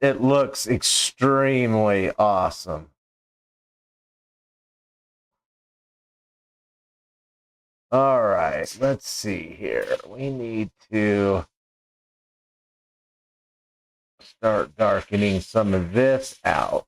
[SPEAKER 1] It looks extremely awesome. All right, let's see here. We need to start darkening some of this out.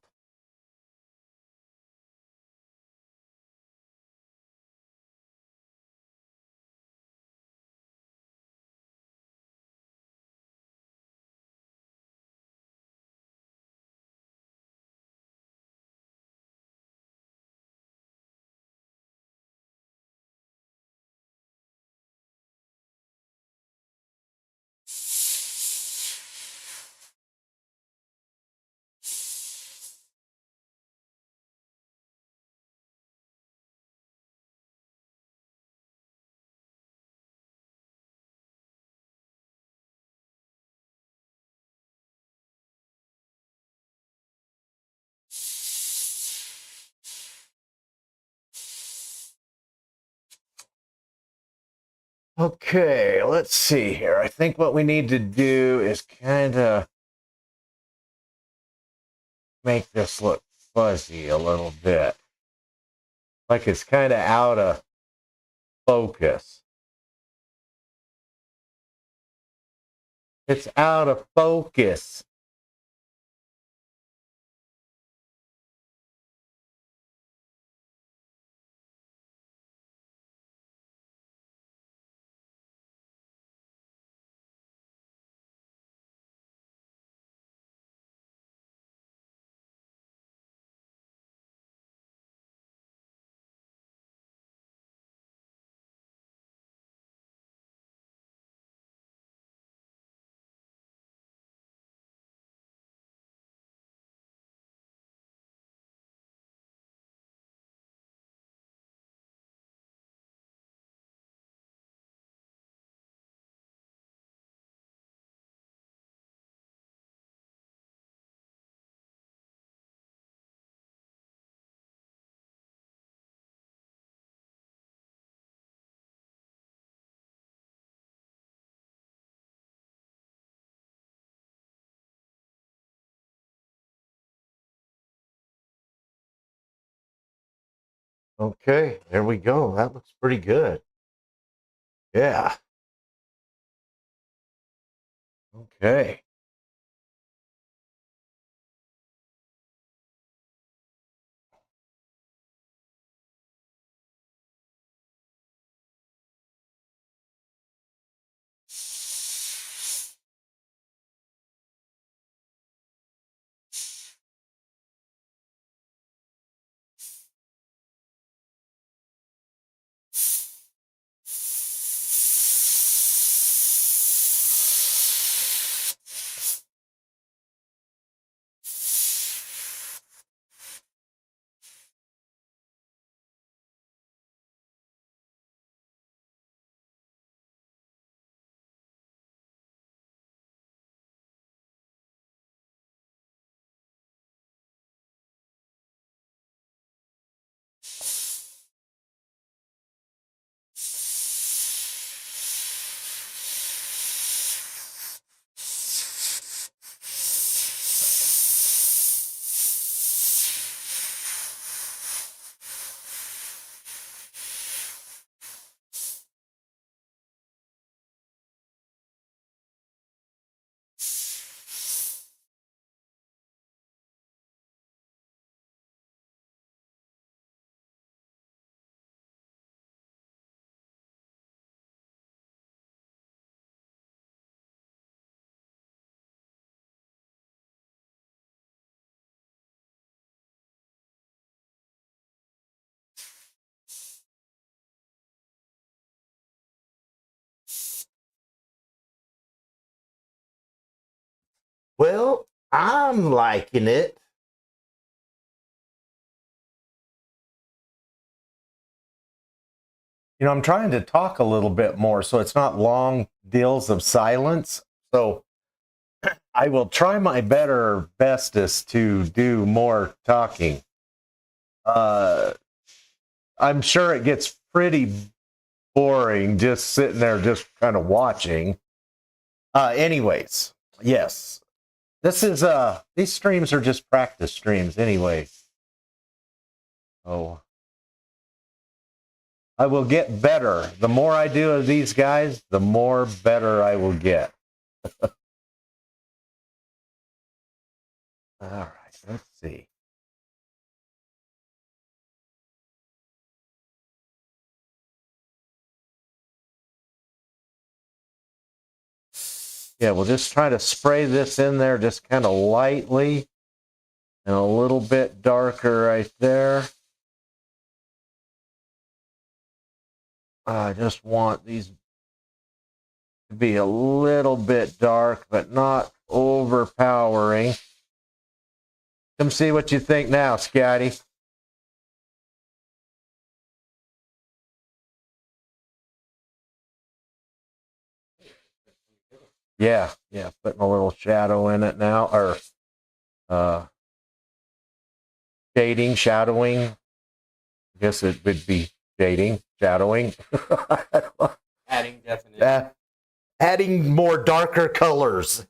[SPEAKER 1] Okay, let's see here. I think what we need to do is kind of make this look fuzzy a little bit. Like it's kind of out of focus. It's out of focus. Okay, there we go. That looks pretty good. Yeah. Okay. Well, I'm liking it. I'm trying to talk a little bit more so it's not long deals of silence. So I will try my bestest to do more talking. I'm sure it gets pretty boring just sitting there, just kind of watching. Anyways, yes, this is these streams are just practice streams anyway. Oh, I will get better. The more I do of these guys, the more better I will get. All right, let's see. Yeah, we'll just try to spray this in there just kind of lightly and a little bit darker right there. I just want these to be a little bit dark, but not overpowering. Come see what you think now, Scotty. Yeah, putting a little shadow in it now, or shading, shadowing. I guess it would be shading, shadowing.
[SPEAKER 2] Adding definition.
[SPEAKER 1] Adding more darker colors.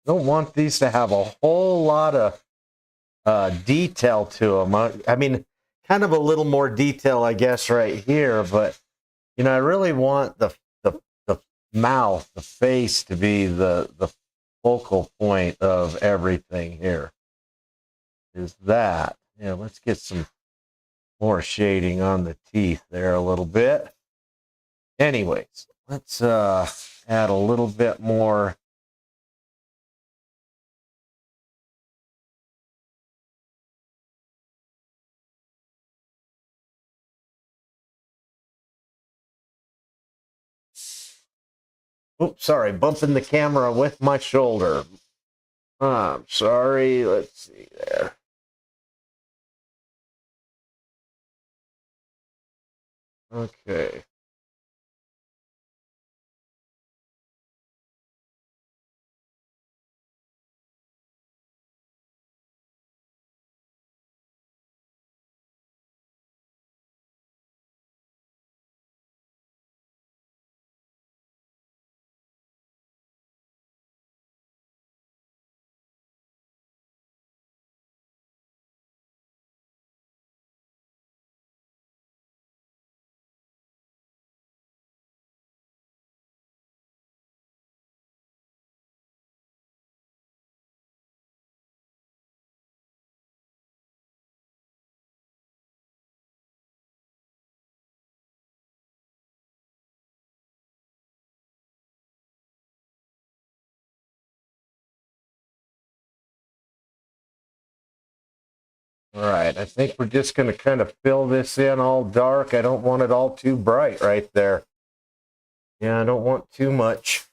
[SPEAKER 1] Don't want these to have a whole lot of detail to them. I mean, kind of a little more detail, I guess, right here. But I really want the mouth, the face, to be the focal point of everything here. Is that? Yeah, let's get some more shading on the teeth there a little bit. Anyways, let's add a little bit more. Oops, sorry, bumping the camera with my shoulder. I'm sorry. Let's see there. Okay. All right, I think we're just going to kind of fill this in all dark. I don't want it all too bright right there. Yeah, I don't want too much.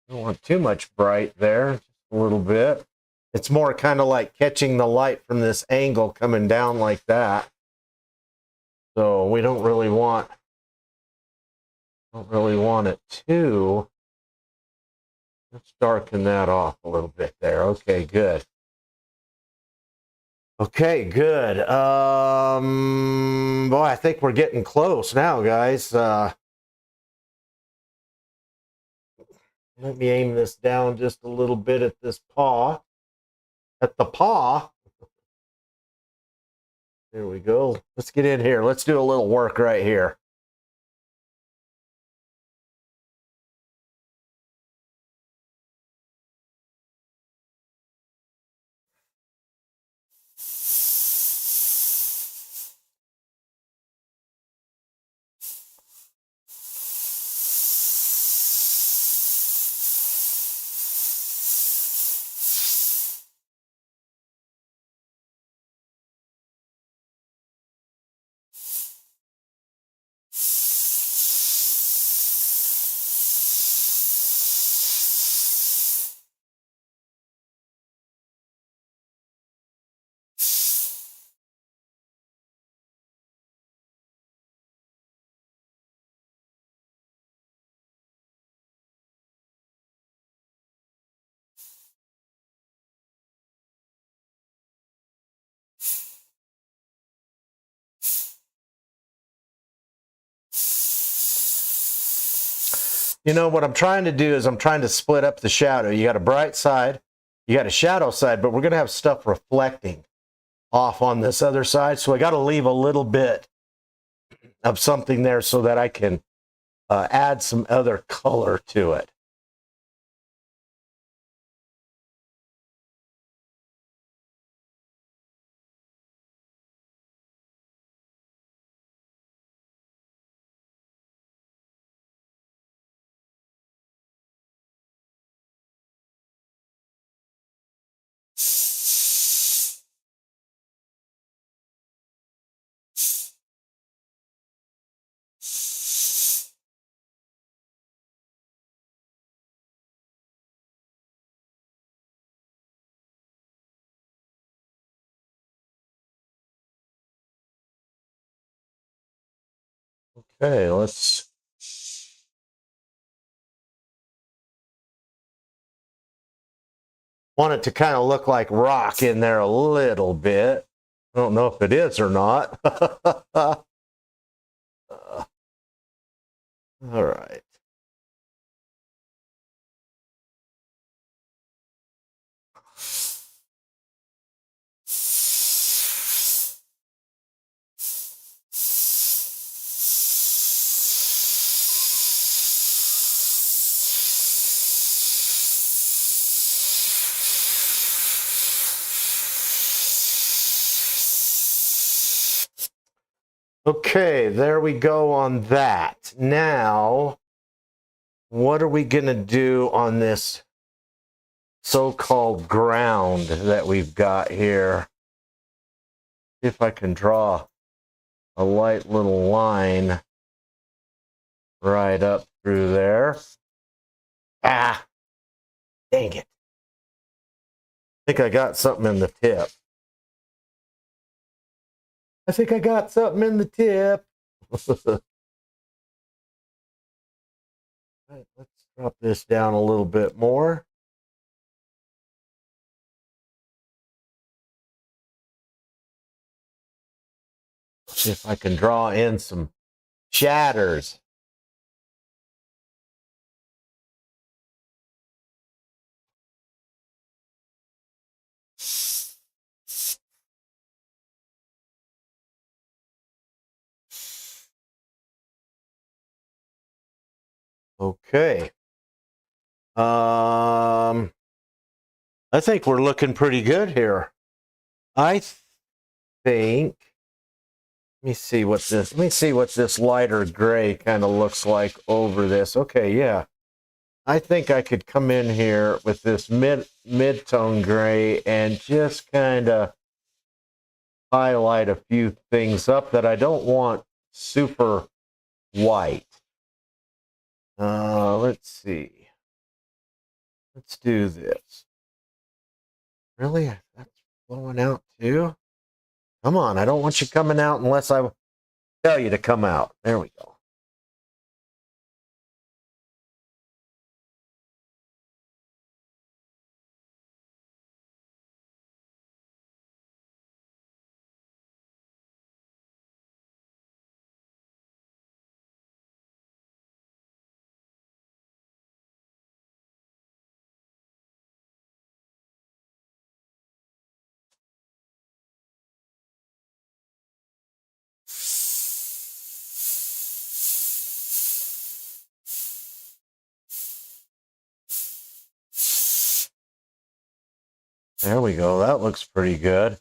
[SPEAKER 1] I don't want too much bright there, just a little bit. It's more kind of like catching the light from this angle coming down like that. So we don't really want it too. Let's darken that off a little bit there. Okay, good. Okay, good. Boy, I think we're getting close now, guys. Let me aim this down just a little bit at this paw. At the paw. There we go. Let's get in here. Let's do a little work right here. You know, what I'm trying to do is I'm trying to split up the shadow. You got a bright side, you got a shadow side, but we're going to have stuff reflecting off on this other side. So I got to leave a little bit of something there so that I can add some other color to it. Okay, let's want it to kind of look like rock in there a little bit. I don't know if it is or not. All right. Okay, there we go on that. Now, what are we going to do on this so-called ground that we've got here? See if I can draw a light little line right up through there. Ah, dang it. I think I got something in the tip. I think I got something in the tip. All right, let's drop this down a little bit more. See if I can draw in some shatters. Okay. I think we're looking pretty good here. I think. Let me see what this lighter gray kind of looks like over this. Okay, yeah. I think I could come in here with this mid-tone gray and just kind of highlight a few things up that I don't want super white. Let's see. Let's do this. Really? That's blowing out too? Come on, I don't want you coming out unless I tell you to come out. There we go. There we go. That looks pretty good.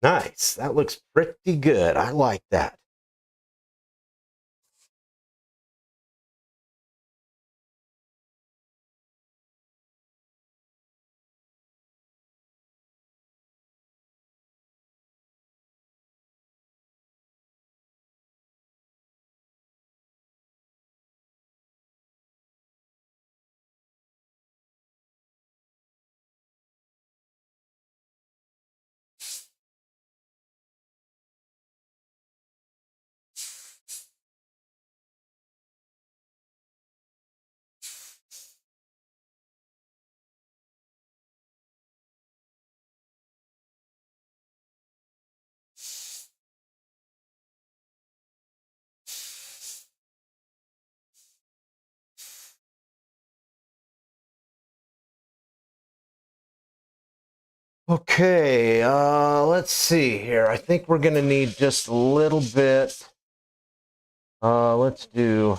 [SPEAKER 1] Nice. That looks pretty good. I like that. Okay, let's see here. I think we're gonna need just a little bit. Let's do.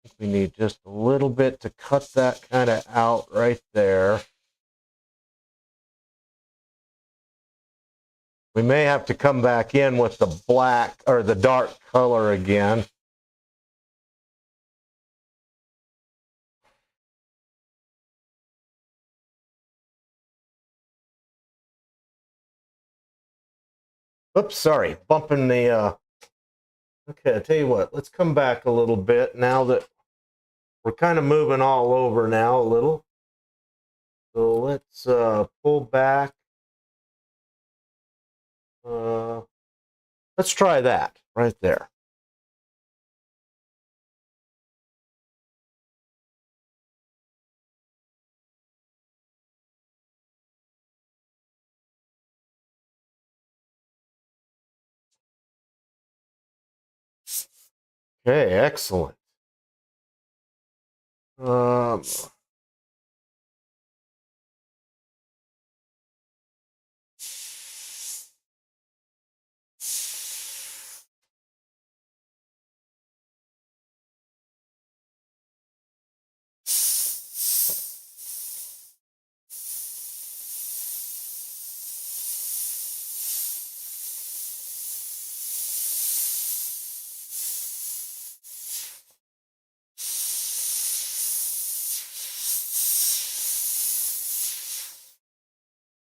[SPEAKER 1] I think we need just a little bit to cut that kind of out right there. We may have to come back in with the black or the dark color again. Oops, sorry, bumping the. Okay, I tell you what. Let's come back a little bit now that we're kind of moving all over now a little. So let's pull back. Let's try that right there. Okay, excellent. Um,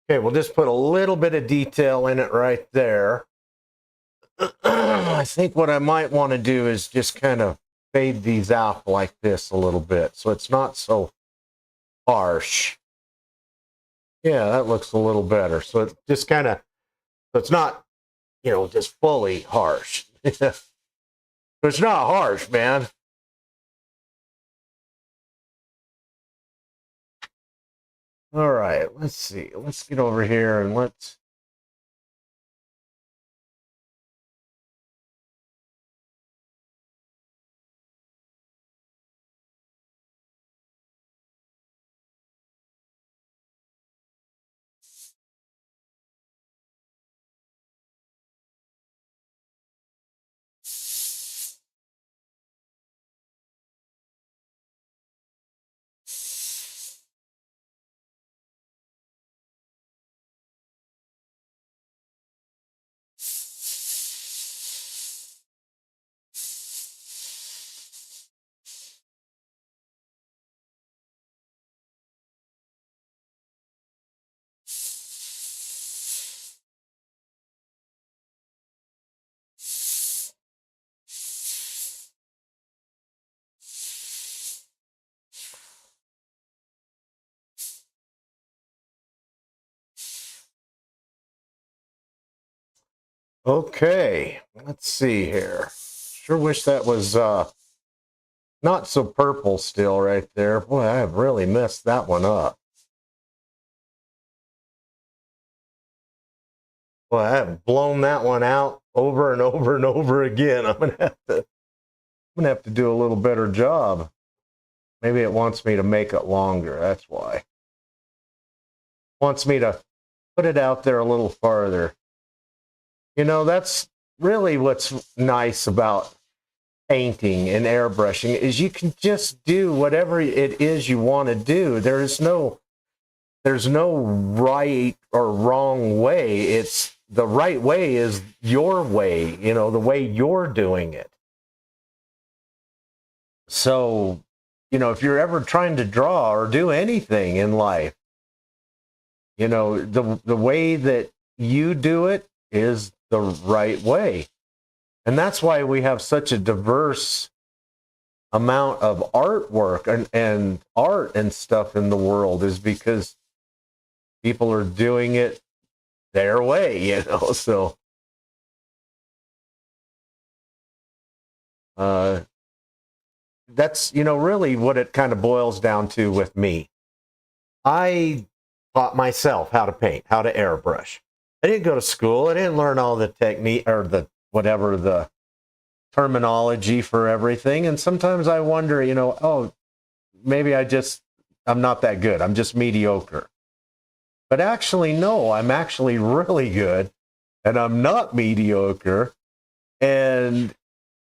[SPEAKER 1] Okay, we'll just put a little bit of detail in it right there. I think what I might want to do is just kind of fade these out like this a little bit so it's not so harsh. Yeah, that looks a little better. So it's just kind of, so it's not, you know, just fully harsh. But it's not harsh, man. All right, let's see. Let's get over here and let's. Okay, let's see here. Sure wish that was not so purple still right there. Boy, I have really messed that one up. Boy, I have blown that one out over and over and over again. I'm gonna have to do a little better job. Maybe it wants me to make it longer. That's why. It wants me to put it out there a little farther. You know, that's really what's nice about painting and airbrushing is you can just do whatever it is you want to do. There's no right or wrong way. It's the right way is your way, you know, the way you're doing it. So, you know, if you're ever trying to draw or do anything in life, you know, the way that you do it is the right way. And that's why we have such a diverse amount of artwork and art and stuff in the world, is because people are doing it their way, you know. So that's, you know, really what it kind of boils down to with me. I taught myself how to paint, how to airbrush. I didn't go to school. I didn't learn all the technique or the whatever the terminology for everything. And sometimes I wonder, you know, oh, maybe I'm not that good. I'm just mediocre. But actually, no, I'm actually really good, and I'm not mediocre. And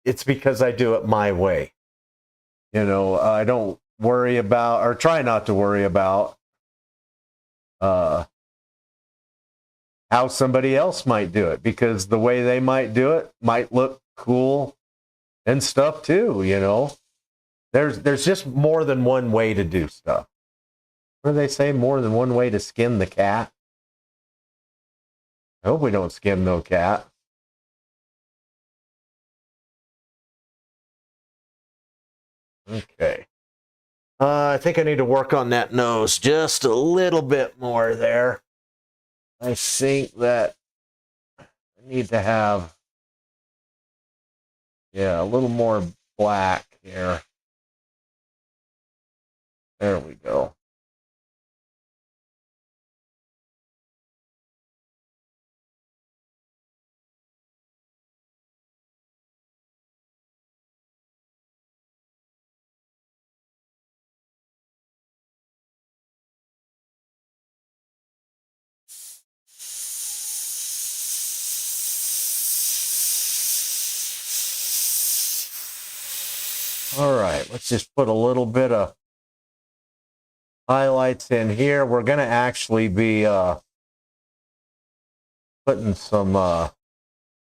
[SPEAKER 1] it's because I do it my way. You know, I don't worry about, or try not to worry about, how somebody else might do it, because the way they might do it might look cool and stuff too, you know. There's just more than one way to do stuff. What do they say? More than one way to skin the cat. I hope we don't skin no cat. Okay. I think I need to work on that nose just a little bit more there. I think that I need to have, yeah, a little more black here. There we go. All right, let's just put a little bit of highlights in here. We're going to actually be putting some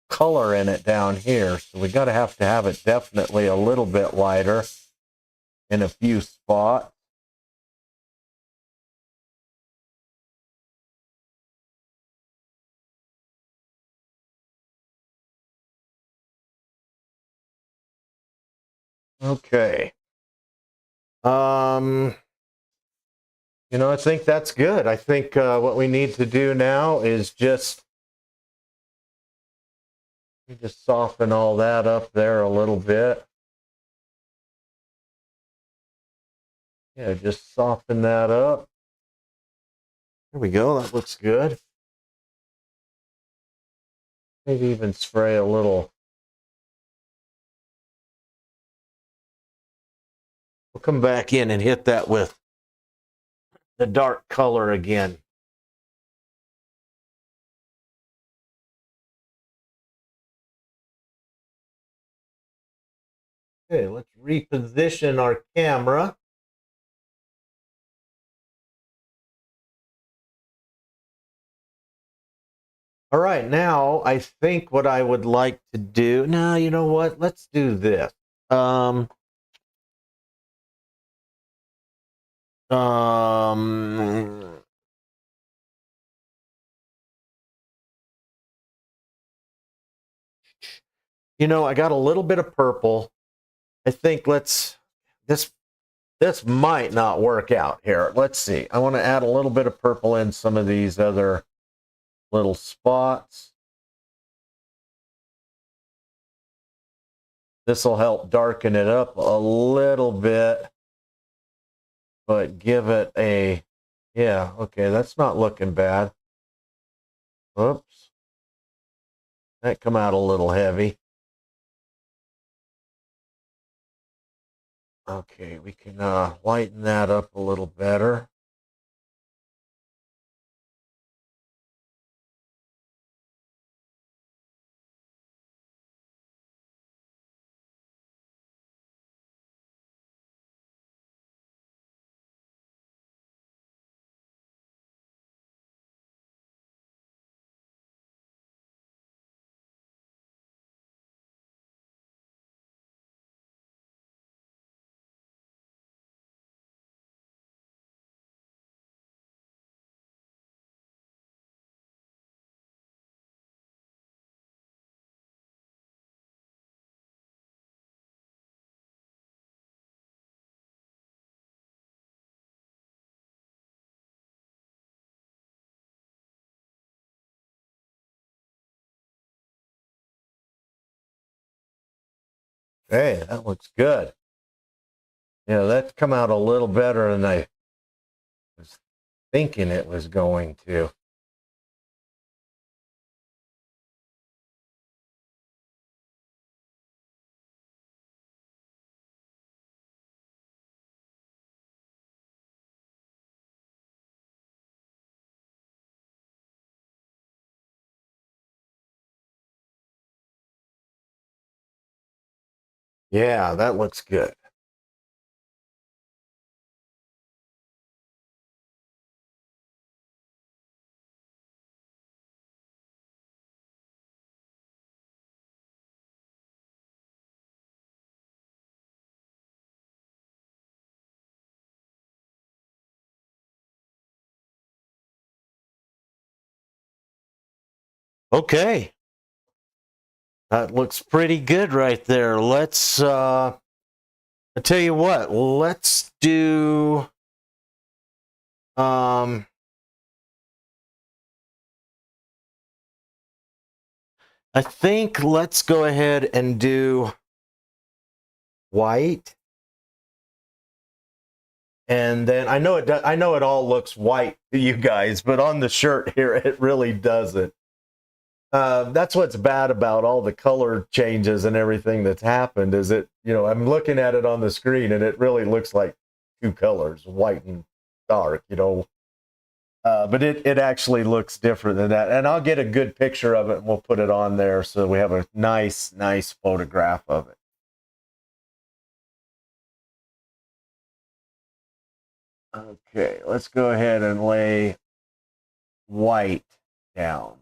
[SPEAKER 1] color in it down here. So we got to have it definitely a little bit lighter in a few spots. Okay. You know, I think that's good. I think what we need to do now is just soften all that up there a little bit. Yeah, just soften that up. There we go. That looks good. Maybe even spray a little. We'll come back in and hit that with the dark color again. Okay, let's reposition our camera. All right, now I think what I would like to do, now you know what? Let's do this. You know, I got a little bit of purple. I think this might not work out here. Let's see. I want to add a little bit of purple in some of these other little spots. This will help darken it up a little bit, but give it a, yeah, okay, that's not looking bad. Oops. That come out a little heavy. Okay, we can lighten that up a little better. Hey, that looks good. Yeah, that's come out a little better than I was thinking it was going to. Yeah, that looks good. Okay. That looks pretty good right there. Let's I tell you what, let's do I think let's go ahead and do white. And then I know it all looks white to you guys, but on the shirt here it really doesn't. That's what's bad about all the color changes and everything that's happened is it, you know, I'm looking at it on the screen and it really looks like two colors, white and dark, you know. But it actually looks different than that. And I'll get a good picture of it and we'll put it on there so we have a nice photograph of it. Okay, let's go ahead and lay white down.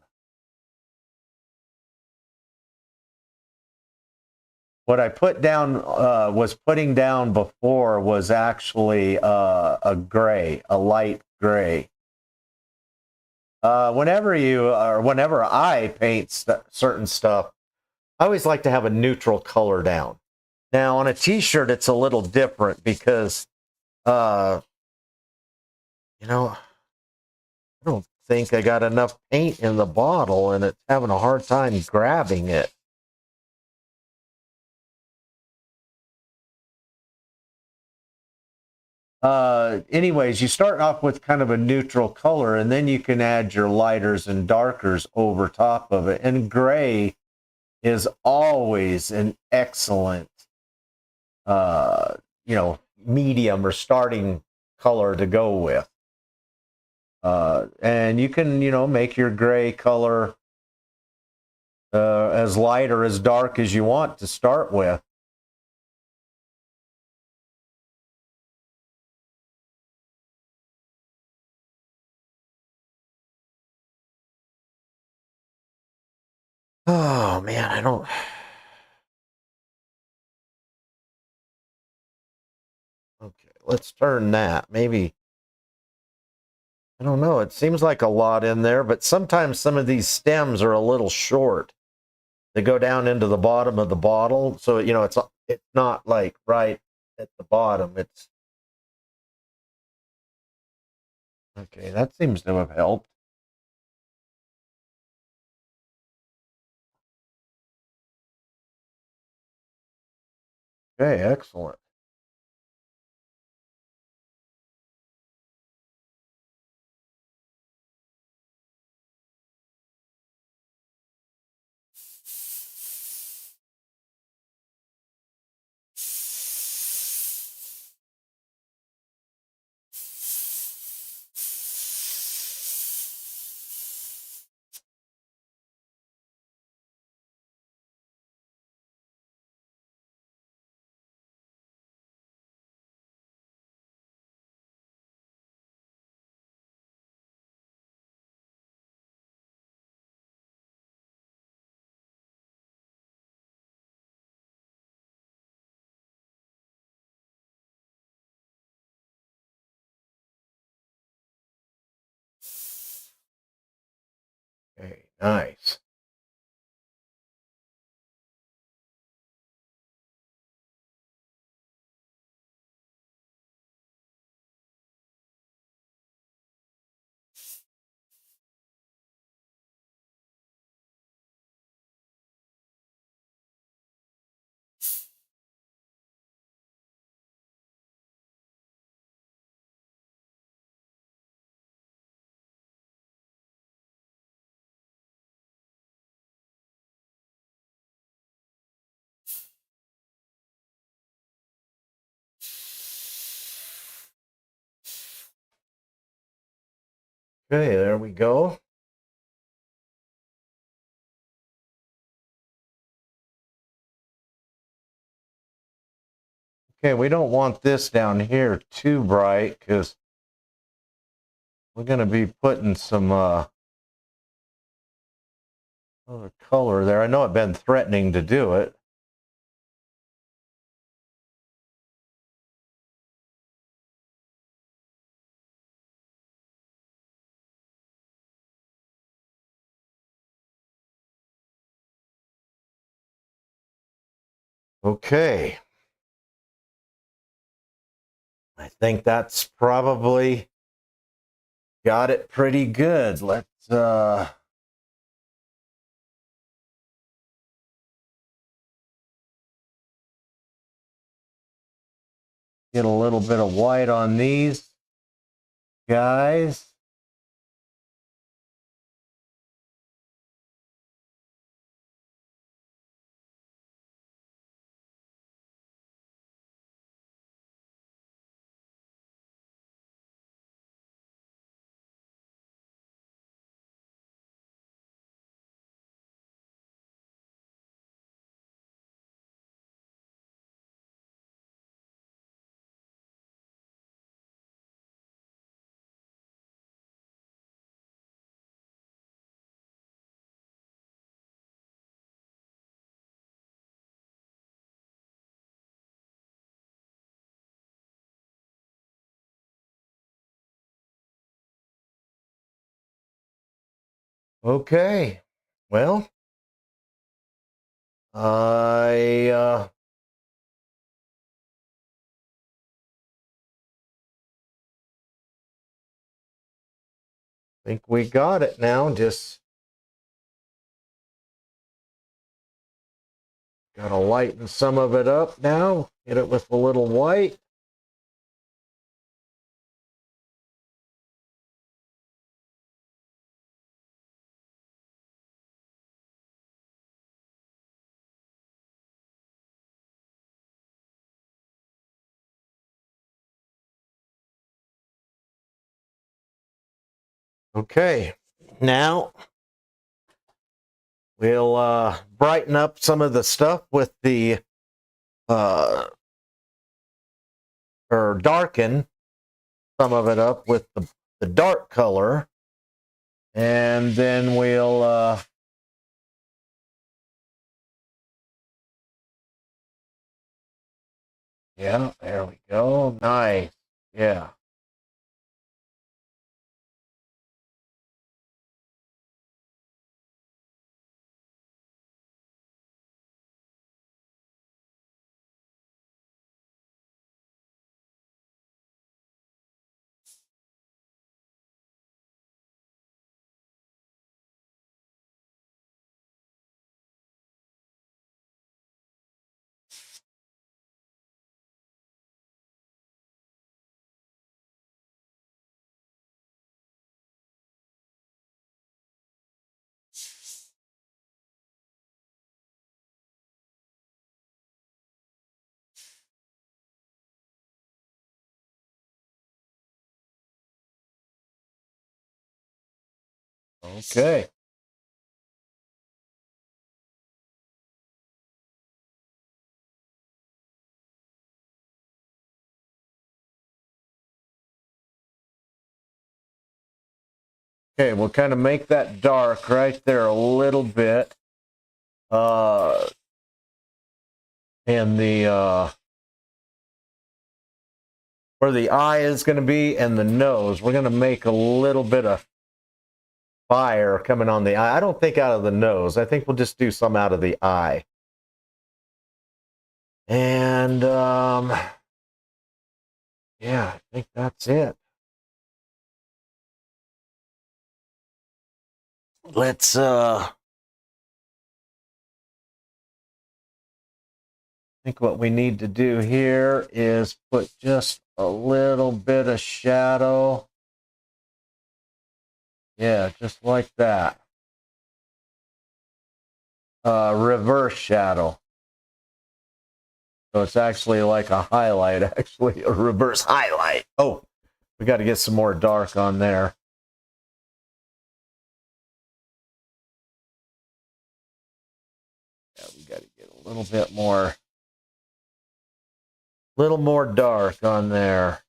[SPEAKER 1] What I put down was putting down before was actually a gray, a light gray. Whenever I paint certain stuff, I always like to have a neutral color down. Now on a t-shirt, it's a little different because, you know, I don't think I got enough paint in the bottle and it's having a hard time grabbing it. Anyways, you start off with kind of a neutral color and then you can add your lighters and darkers over top of it. And gray is always an excellent, you know, medium or starting color to go with. And you can, you know, make your gray color as light or as dark as you want to start with. Oh man, I don't. Okay, let's turn that. Maybe, I don't know. It seems like a lot in there, but sometimes some of these stems are a little short. They go down into the bottom of the bottle, so you know it's not like right at the bottom. It's okay. That seems to have helped. Okay, excellent. Okay, nice. Okay, there we go. Okay, we don't want this down here too bright because we're going to be putting some other color there. I know I've been threatening to do it. Okay. I think that's probably got it pretty good. Let's get a little bit of white on these guys. Okay. Well, I think we got it now. Just gotta lighten some of it up now. Hit it with a little white. Okay, now we'll brighten up some of the stuff with the or darken some of it up with the dark color, and then we'll yeah, there we go. Nice. Yeah. Okay. Okay, we'll kind of make that dark right there a little bit. And the where the eye is going to be and the nose, we're going to make a little bit of fire coming on the eye. I don't think out of the nose. I think we'll just do some out of the eye. And yeah, I think that's it. Let's I think what we need to do here is put just a little bit of shadow. Yeah, just like that. Reverse shadow. So it's actually like a highlight, actually, a reverse highlight. Oh, we got to get some more dark on there. Yeah, we got to get a little more dark on there.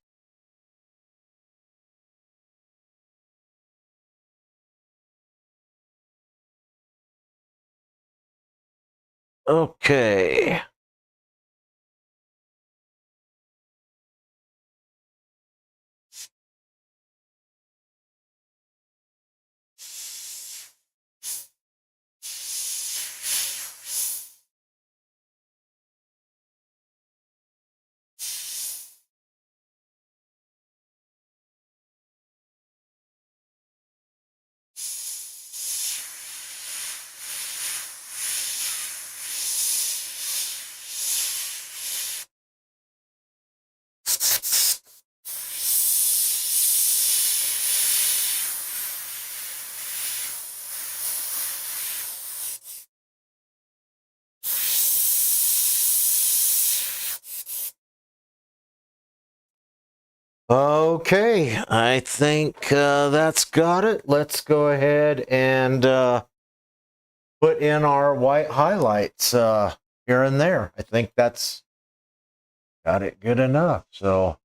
[SPEAKER 1] Okay. Okay, I think that's got it. Let's go ahead and put in our white highlights here and there. I think that's got it good enough. So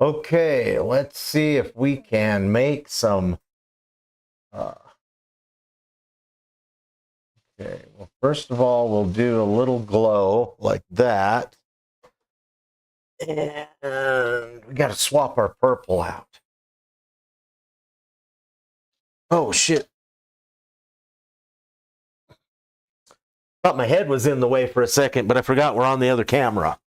[SPEAKER 1] Okay, let's see if we can make some. Okay, well, first of all, we'll do a little glow like that. And we got to swap our purple out. Oh, shit. Thought my head was in the way for a second, but I forgot we're on the other camera.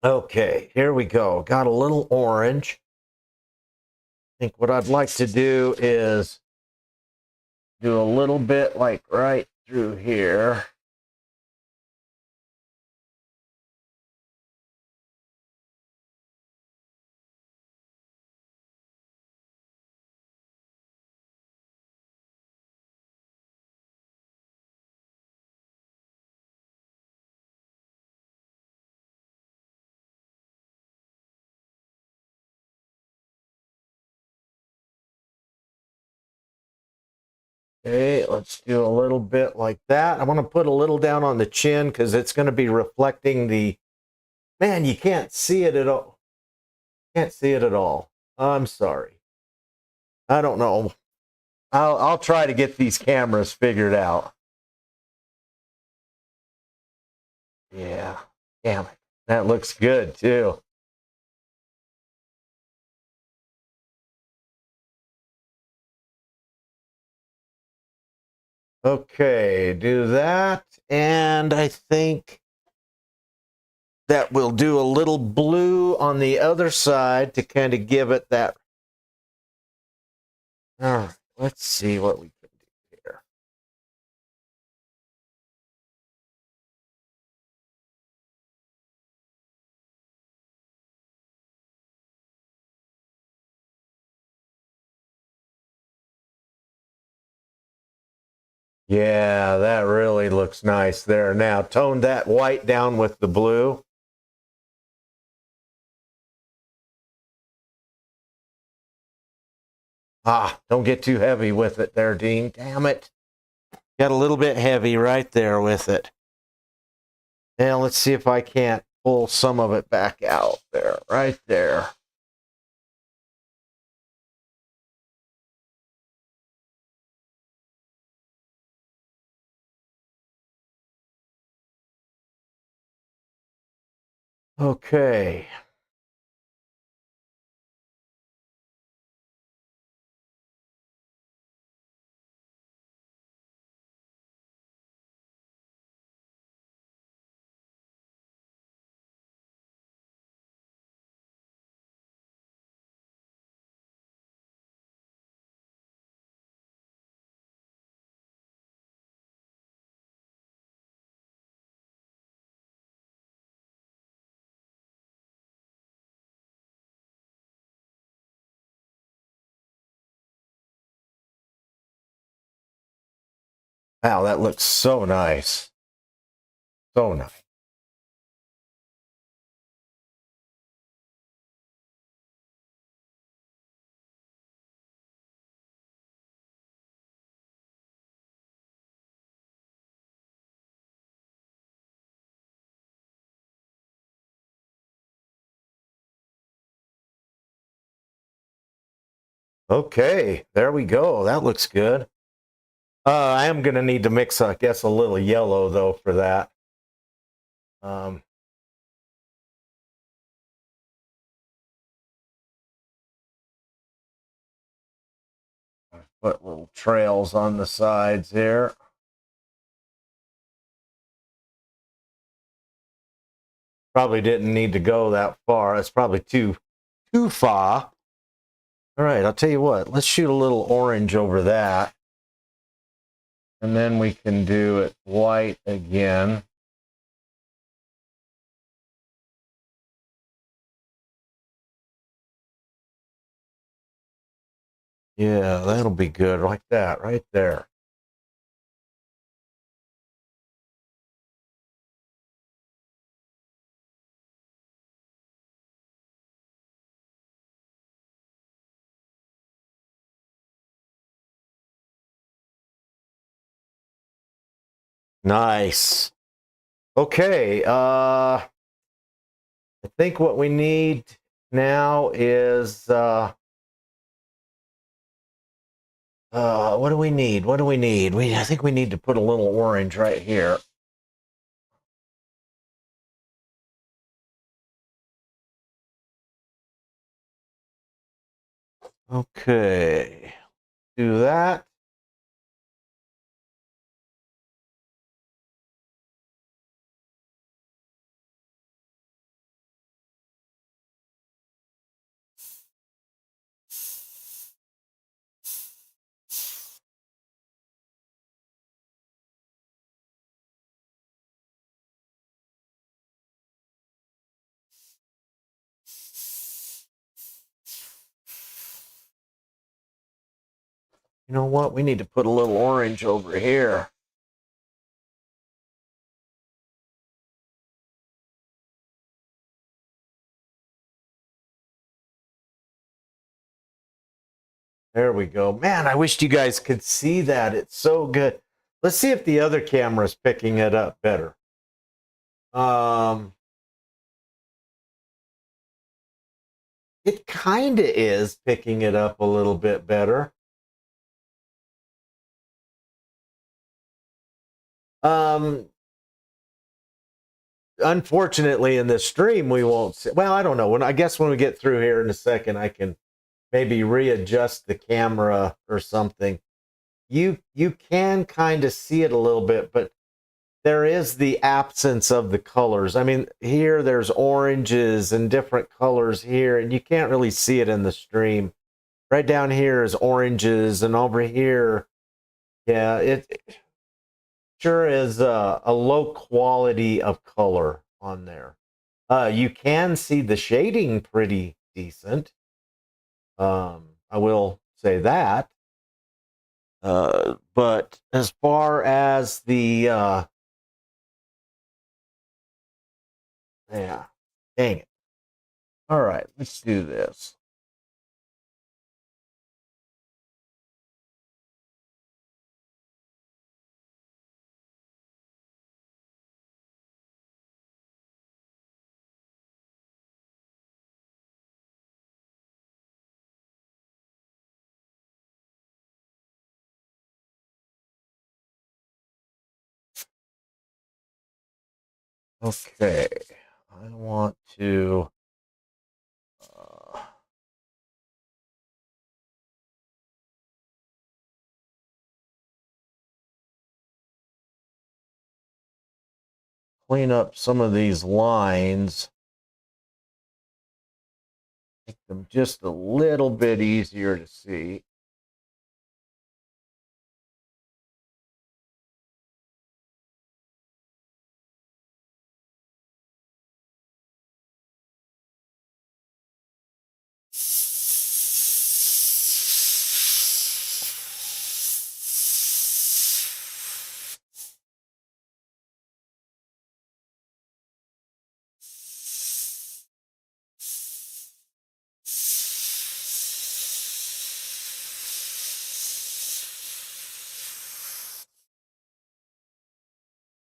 [SPEAKER 1] Okay, here we go. Got a little orange. I think what I'd like to do is do a little bit like right through here. Okay, let's do a little bit like that. I'm going to put a little down on the chin because it's going to be reflecting the... Man, you can't see it at all. Can't see it at all. I'm sorry. I don't know. I'll try to get these cameras figured out. Yeah, damn it. That looks good too. Okay, do that. And I think that we'll do a little blue on the other side to kind of give it that. All right, let's see what we can do here. Yeah, that really looks nice there. Now, tone that white down with the blue. Ah, don't get too heavy with it there, Dean. Damn it. Got a little bit heavy right there with it. Now, let's see if I can't pull some of it back out there, right there. Okay. Wow, that looks so nice. So nice. Okay, there we go. That looks good. I am going to need to mix, I guess, a little yellow, though, for that. Um, put little trails on the sides here. Probably didn't need to go that far. It's probably too far. All right, I'll tell you what. Let's shoot a little orange over that. And then we can do it white again. Yeah, that'll be good. Like that, right there. Nice. Okay. I think what we need now is what do we need? What do we need? I think we need to put a little orange right here. Okay. Do that. You know what? We need to put a little orange over here. There we go. Man, I wished you guys could see that. It's so good. Let's see if the other camera's picking it up better. It kind of is picking it up a little bit better. Unfortunately, in this stream, we won't see. Well, I don't know. I guess when we get through here in a second, I can maybe readjust the camera or something. You can kind of see it a little bit, but there is the absence of the colors. I mean, here there's oranges and different colors here, and you can't really see it in the stream. Right down here is oranges, and over here, yeah, it sure is a low quality of color on there. You can see the shading pretty decent. I will say that. But as far as the yeah, dang it. All right, let's do this. Okay, I want to clean up some of these lines, make them just a little bit easier to see.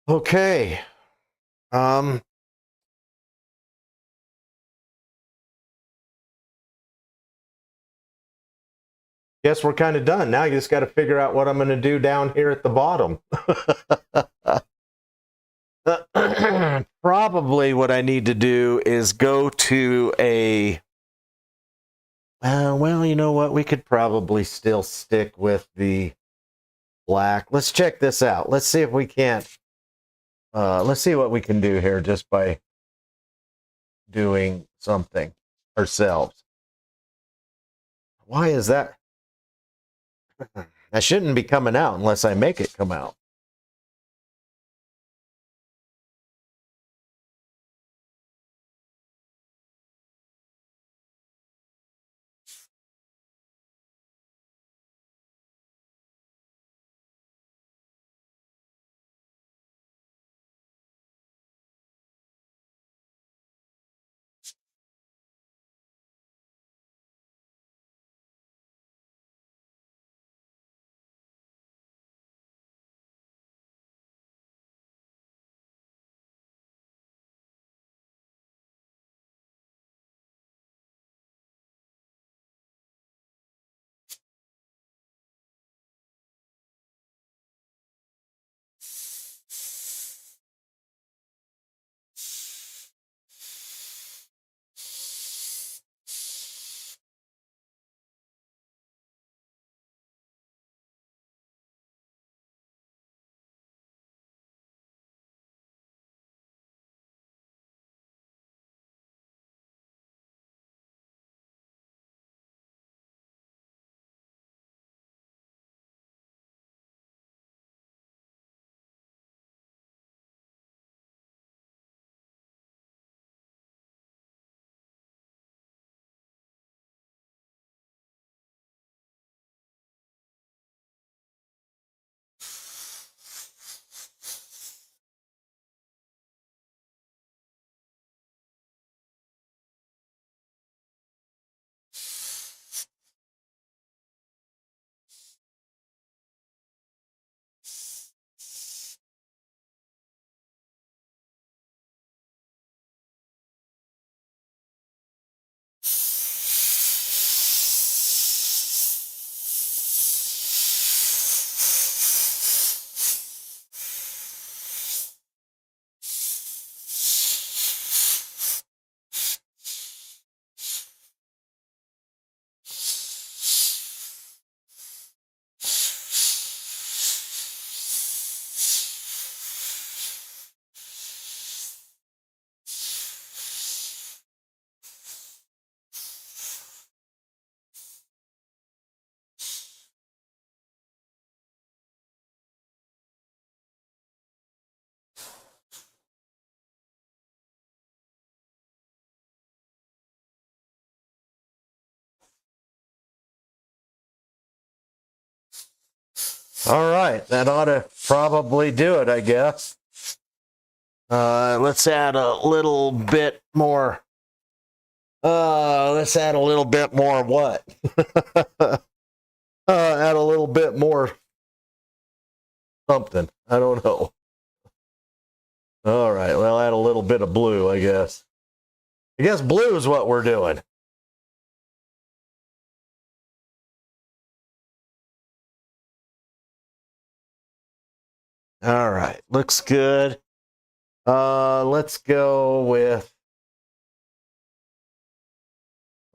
[SPEAKER 1] Okay. Guess we're kind of done. Now you just got to figure out what I'm going to do down here at the bottom. Probably what I need to do is go to a well, you know what? We could probably still stick with the black. Let's check this out. Let's see if we can't. Let's see what we can do here just by doing something ourselves. Why is that? That shouldn't be coming out unless I make it come out. All right, that ought to probably do it, I guess. Let's add a little bit more. Let's add a little bit more what? Add a little bit more something. I don't know. All right, well, add a little bit of blue, I guess. I guess blue is what we're doing. All right, looks good. Let's go with.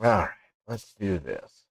[SPEAKER 1] All right, let's do this.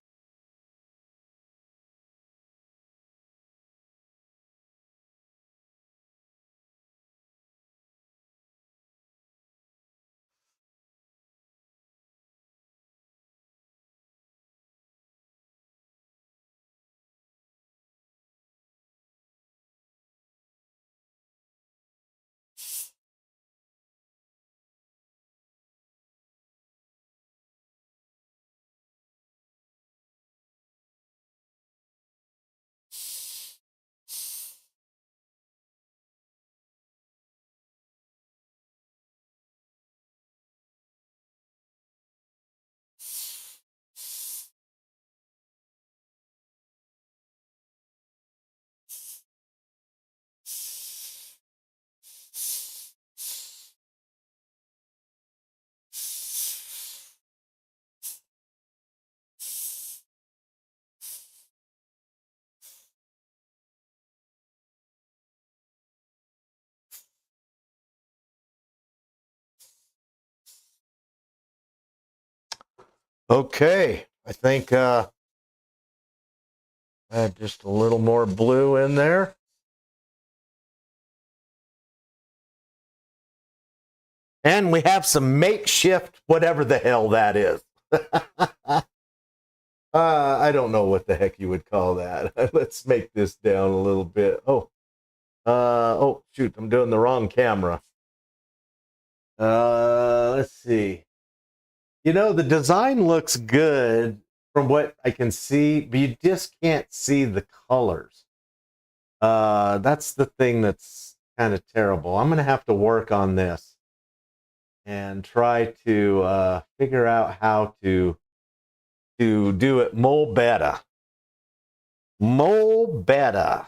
[SPEAKER 1] Okay, I think add just a little more blue in there. And we have some makeshift, whatever the hell that is. I don't know what the heck you would call that. Let's make this down a little bit. Oh, shoot, I'm doing the wrong camera. Let's see. You know, the design looks good from what I can see, but you just can't see the colors. That's the thing that's kind of terrible. I'm going to have to work on this and try to figure out how to do it more better. More better.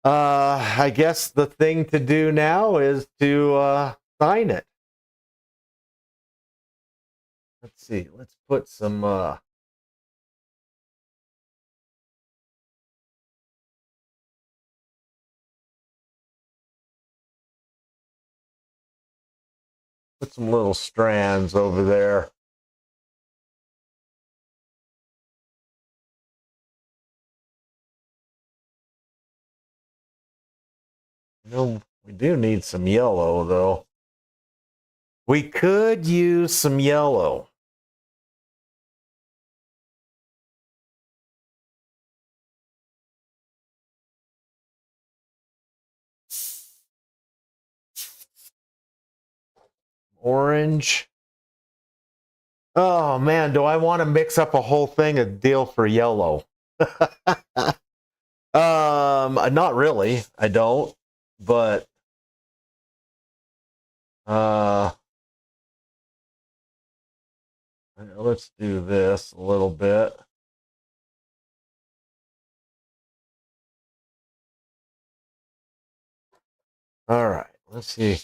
[SPEAKER 1] I guess the thing to do now is to sign it. Let's see. Let's put some little strands over there. You know, we do need some yellow, though. We could use some yellow. Orange. Oh, man, do I want to mix up a whole thing of deal for yellow? Not really. I don't. But let's do this a little bit. All right, let's see.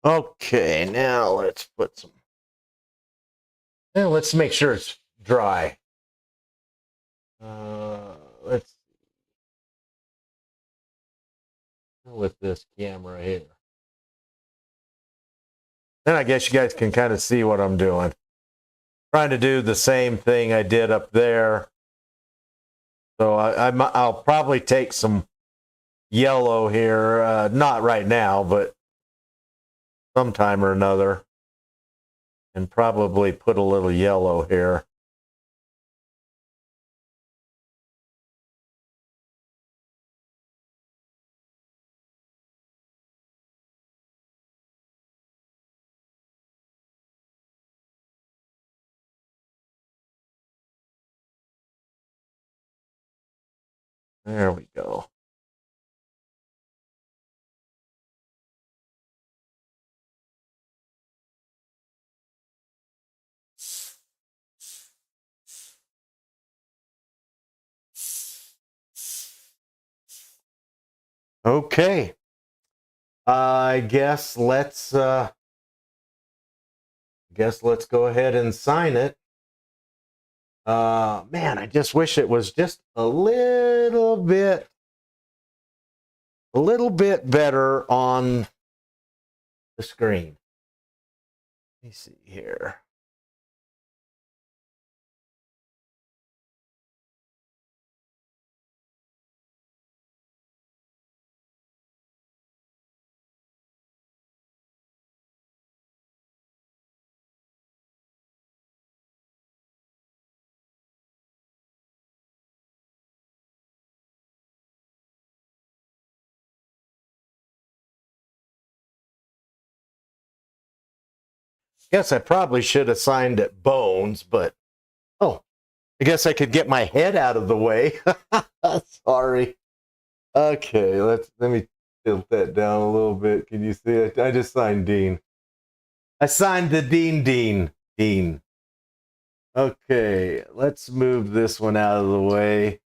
[SPEAKER 1] Okay, now let's put some. Now let's make sure it's dry. Let's. with this camera here. Then I guess you guys can kind of see what I'm doing. Trying to do the same thing I did up there. So I'll probably take some yellow here. Not right now, but sometime or another. And probably put a little yellow here. There we go. Okay. I guess let's go ahead and sign it. Man, I just wish it was just a little bit better on the screen. Let me see here. Guess I probably should have signed at Bonz, but oh, I guess I could get my head out of the way. Sorry. Okay, let me tilt that down a little bit. Can you see it? I just signed Dean. I signed the Dean. Okay, let's move this one out of the way.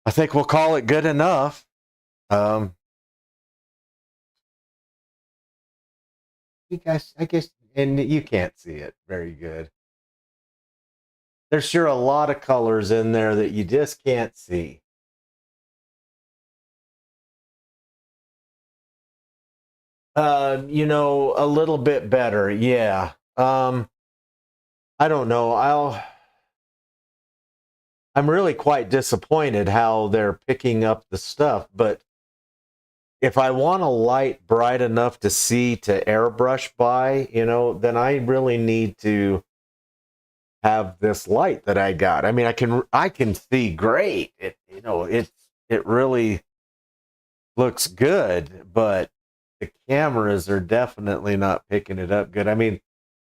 [SPEAKER 1] I think we'll call it good enough. You guys, I guess, and you can't see it very good. There's sure a lot of colors in there that you just can't see. You know, a little bit better, yeah. I don't know. I'm really quite disappointed how they're picking up the stuff, but if I want a light bright enough to see to airbrush by, you know, then I really need to have this light that I got. I mean, I can see great. It, you know, it really looks good, but the cameras are definitely not picking it up good. I mean,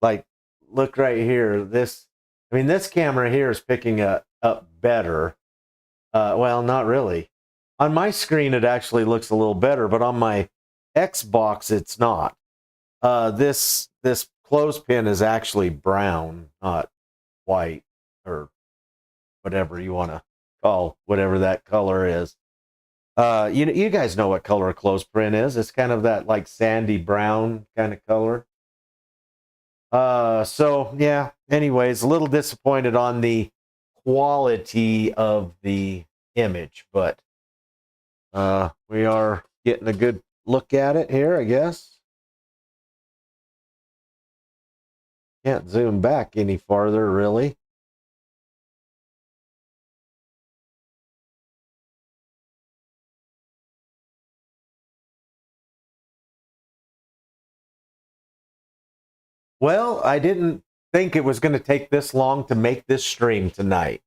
[SPEAKER 1] like, look right here. This camera here is picking it up better. Well, not really. On my screen, it actually looks a little better, but on my Xbox, it's not. This clothespin is actually brown, not white, or whatever you want to call whatever that color is. You guys know what color a clothespin is. It's kind of that like sandy brown kind of color. So yeah, anyways, a little disappointed on the quality of the image, but we are getting a good look at it here, I guess. Can't zoom back any farther, really. Well, I didn't think it was going to take this long to make this stream tonight.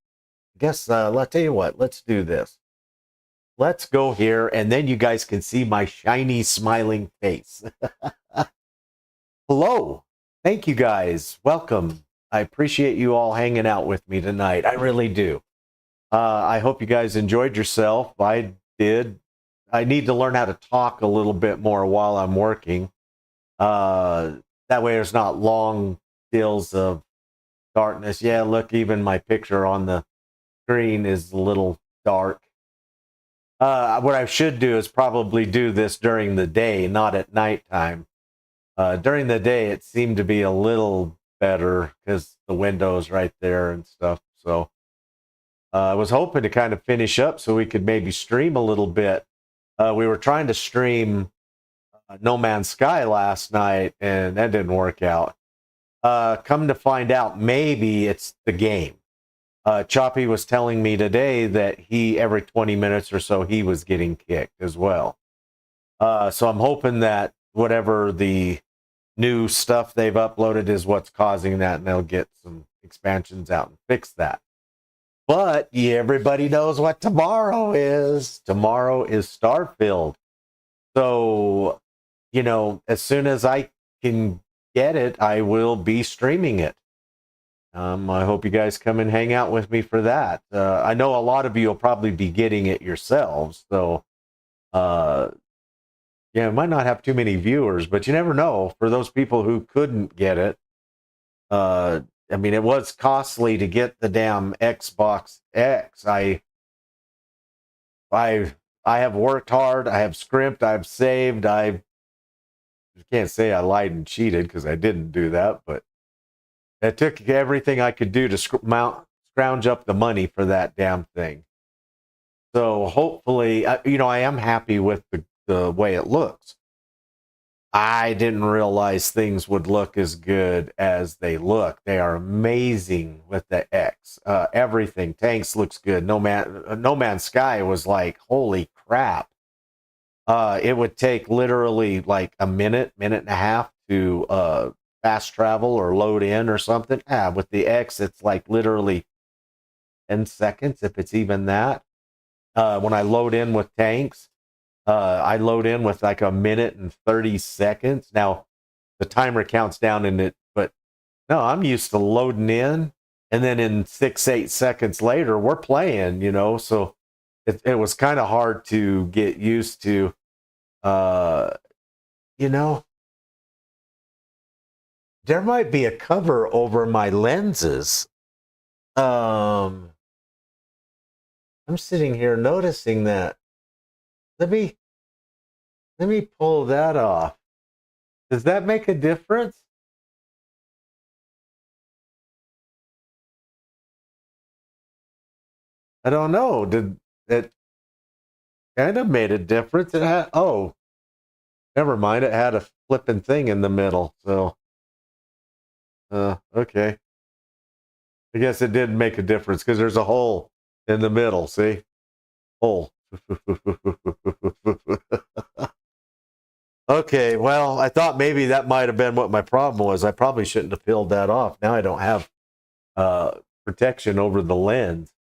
[SPEAKER 1] I guess, let's tell you what, let's do this. Let's go here, and then you guys can see my shiny, smiling face. Hello. Thank you, guys. Welcome. I appreciate you all hanging out with me tonight. I really do. I hope you guys enjoyed yourself. I did. I need to learn how to talk a little bit more while I'm working. That way there's not long stills of darkness. Yeah, look, even my picture on the screen is a little dark. What I should do is probably do this during the day, not at nighttime. During the day, it seemed to be a little better because the window's right there and stuff. So I was hoping to kind of finish up so we could maybe stream a little bit. We were trying to stream No Man's Sky last night, and that didn't work out. Come to find out, maybe it's the game. Choppy was telling me today that every 20 minutes or so, he was getting kicked as well. So I'm hoping that whatever the new stuff they've uploaded is what's causing that, and they'll get some expansions out and fix that. But everybody knows what tomorrow is. Tomorrow is Starfield. So, as soon as I can get it, I will be streaming it. I hope you guys come and hang out with me for that. I know a lot of you will probably be getting it yourselves. So, it might not have too many viewers, but you never know. For those people who couldn't get it, it was costly to get the damn Xbox X. I have worked hard. I have scrimped. I've saved. I can't say I lied and cheated because I didn't do that, but it took everything I could do to scrounge up the money for that damn thing. So hopefully, I am happy with the way it looks. I didn't realize things would look as good as they look. They are amazing with the X. Everything. Tanks looks good. No Man's Sky was like, holy crap. It would take literally like a minute and a half to fast travel or load in or something. With the X, it's like literally 10 seconds, if it's even that. When I load in with tanks, I load in with like a minute and 30 seconds. Now, the timer counts down in it, but no, I'm used to loading in, and then in 6-8 seconds later, we're playing, so it was kind of hard to get used to, there might be a cover over my lenses. I'm sitting here noticing that. Let me pull that off. Does that make a difference? I don't know. Did it kind of made a difference? It had, never mind. It had a flipping thing in the middle. So, okay. I guess it did make a difference because there's a hole in the middle. See? Hole. Okay, well, I thought maybe that might have been what my problem was. I probably shouldn't have peeled that off. Now I don't have protection over the lens.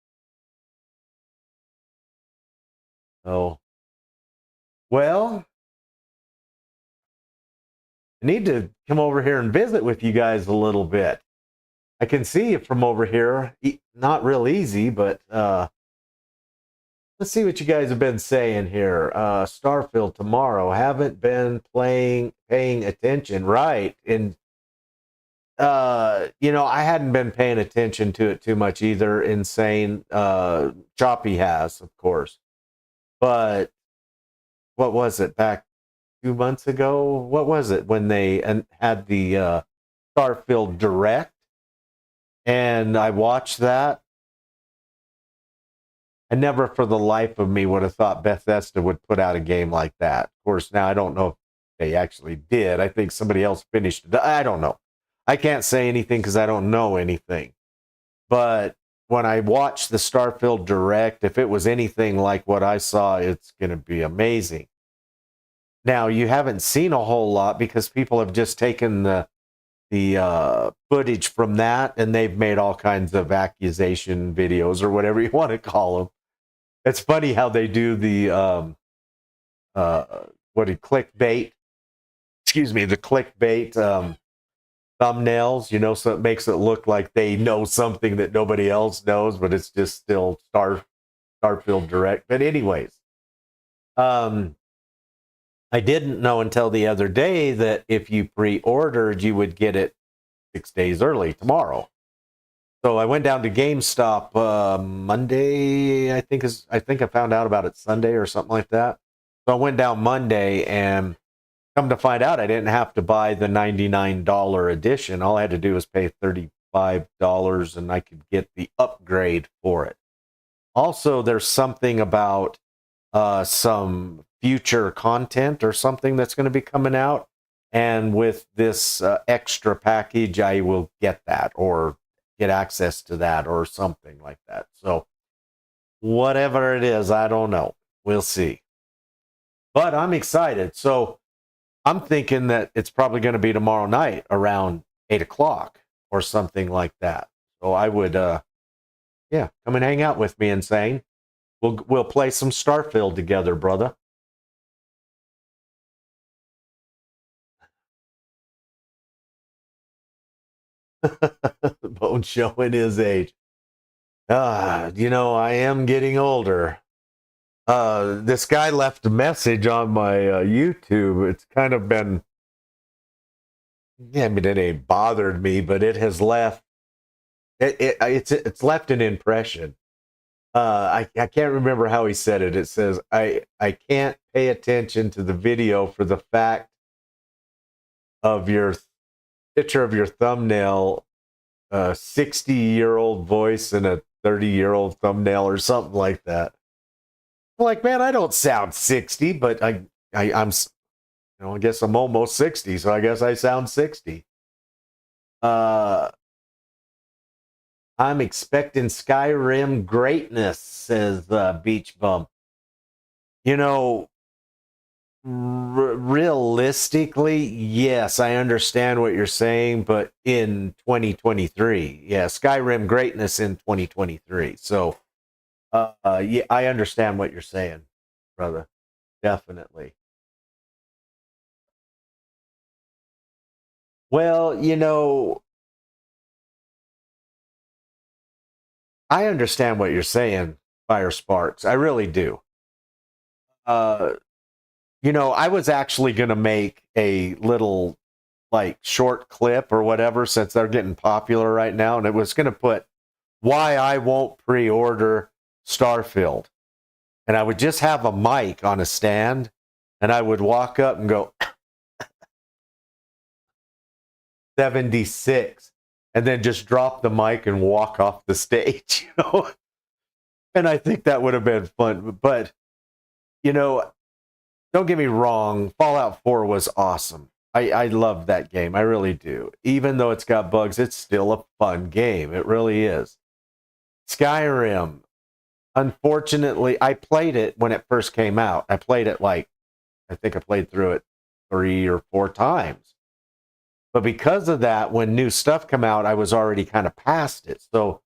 [SPEAKER 1] Oh, well, I need to come over here and visit with you guys a little bit. I can see it from over here. Not real easy, but let's see what you guys have been saying here. Starfield tomorrow. Haven't been paying attention. Right. And, I hadn't been paying attention to it too much either. Insane. Choppy has, of course. But what was it back 2 months ago? What was it when they had the Starfield Direct? And I watched that. I never for the life of me would have thought Bethesda would put out a game like that. Of course, now I don't know if they actually did. I think somebody else finished it. I don't know. I can't say anything because I don't know anything. But when I watched the Starfield Direct, if it was anything like what I saw, it's going to be amazing. Now, you haven't seen a whole lot because people have just taken the footage from that and they've made all kinds of accusation videos or whatever you want to call them. It's funny how they do the clickbait. Excuse me, the clickbait thumbnails. So it makes it look like they know something that nobody else knows, but it's just still Starfield Direct. But anyways, I didn't know until the other day that if you pre-ordered, you would get it 6 days early tomorrow. So I went down to GameStop Monday. I think I found out about it Sunday or something like that. So I went down Monday and come to find out, I didn't have to buy the $99 edition. All I had to do was pay $35 and I could get the upgrade for it. Also, there's something about some future content or something that's going to be coming out. And with this extra package, I will get that or get access to that or something like that. So whatever it is, I don't know. We'll see. But I'm excited. So I'm thinking that it's probably going to be tomorrow night around 8 o'clock or something like that. So I would, yeah, come and hang out with me, Insane. We'll play some Starfield together, brother. Bone showing his age. You know, I am getting older. This guy left a message on my YouTube. It's kind of been, yeah, I mean, it ain't bothered me, but it has left. It's left an impression. I can't remember how he said it. It says, I can't pay attention to the video for the fact of your picture of your thumbnail, 60-year-old voice and a 30-year-old thumbnail or something like that. I'm like, man, I don't sound 60, but I'm, you know, I guess I'm almost 60, so I guess I sound 60. I'm expecting Skyrim greatness, says Beach Bum. You know, realistically, yes, I understand what you're saying, but in 2023, yeah, Skyrim greatness in 2023. So, yeah, I understand what you're saying, brother. Definitely. Well, you know, I understand what you're saying, Fire Sparks. I really do. Uh, you know, I was actually going to make a little like short clip or whatever since they're getting popular right now, and it was going to put why I won't pre-order Starfield. And I would just have a mic on a stand, and I would walk up and go 76, and then just drop the mic and walk off the stage, you know. And I think that would have been fun. But you know, don't get me wrong, Fallout 4 was awesome. I love that game. I really do. Even though it's got bugs, it's still a fun game. It really is. Skyrim, unfortunately, I played it when it first came out. I played it like, I think I played through it 3 or 4 times. But because of that, when new stuff come out, I was already kind of past it. So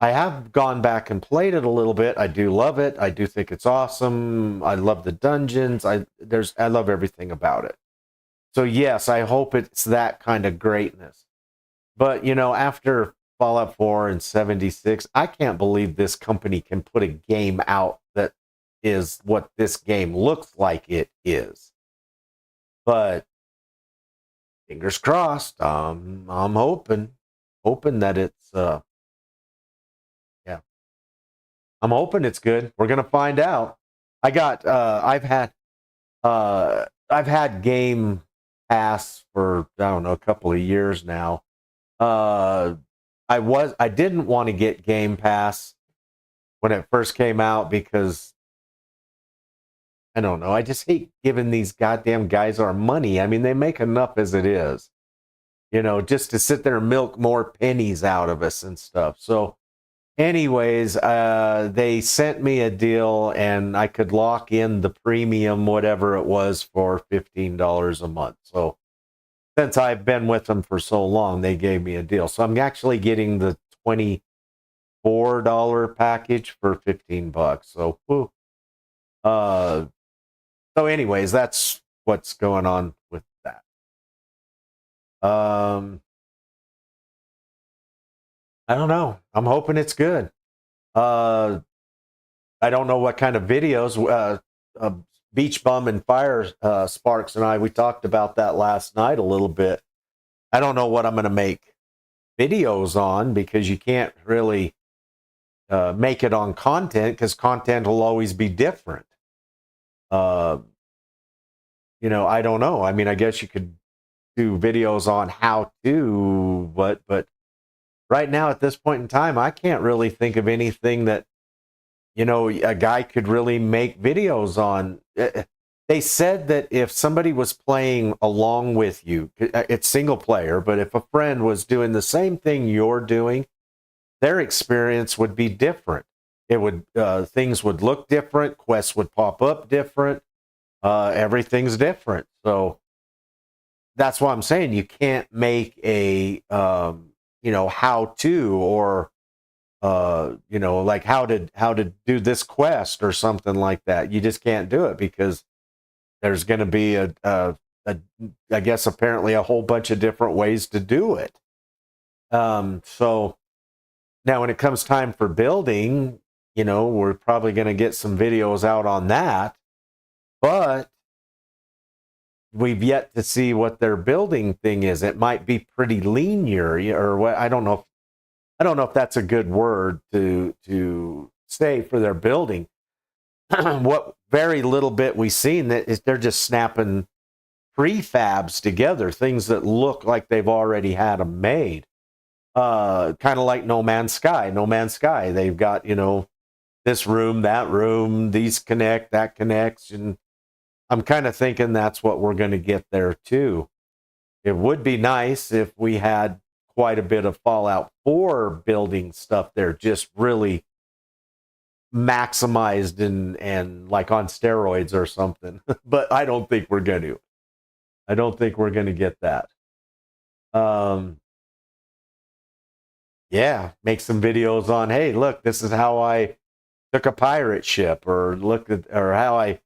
[SPEAKER 1] I have gone back and played it a little bit. I do love it. I do think it's awesome. I love the dungeons. I love everything about it. So yes, I hope it's that kind of greatness. But you know, after Fallout 4 and 76, I can't believe this company can put a game out that is what this game looks like it is. But fingers crossed. I'm hoping that it's yeah. I'm hoping it's good. We're gonna find out. I got I've had Game Pass for I don't know a couple of years now. I didn't want to get Game Pass when it first came out because I don't know. I just hate giving these goddamn guys our money. I mean, they make enough as it is, you know, just to sit there and milk more pennies out of us and stuff. So, anyways, they sent me a deal and I could lock in the premium, whatever it was, for $15 a month. So, since I've been with them for so long, they gave me a deal. So, I'm actually getting the $24 package for $15. So, whew. So anyways, that's what's going on with that. I don't know. I'm hoping it's good. I don't know what kind of videos. Beach Bum and Fire Sparks and we talked about that last night a little bit. I don't know what I'm going to make videos on because you can't really make it on content because content will always be different. you know, I don't know. I mean, I guess you could do videos on how to, but right now at this point in time, I can't really think of anything that, you know, a guy could really make videos on. They said that if somebody was playing along with you, it's single player, but if a friend was doing the same thing you're doing, their experience would be different. It would things would look different, quests would pop up different, everything's different. So that's why I'm saying you can't make a you know, how to, or you know, like how to do this quest or something like that. You just can't do it because there's going to be a I guess apparently a whole bunch of different ways to do it. So now when it comes time for building, you know, we're probably going to get some videos out on that, but we've yet to see what their building thing is. It might be pretty linear, or what, I don't know. I don't know if that's a good word to say for their building. What very little bit we've seen that is they're just snapping prefabs together, things that look like they've already had them made. Kind of like No Man's Sky. No Man's Sky. They've got, you know, this room, that room, these connect, that connects, and I'm kind of thinking that's what we're going to get there too. It would be nice if we had quite a bit of Fallout 4 building stuff there, just really maximized and like on steroids or something. But I don't think we're going to. I don't think we're going to get that. Yeah, make some videos on, hey, look, this is how I took a pirate ship, or look at, or how I,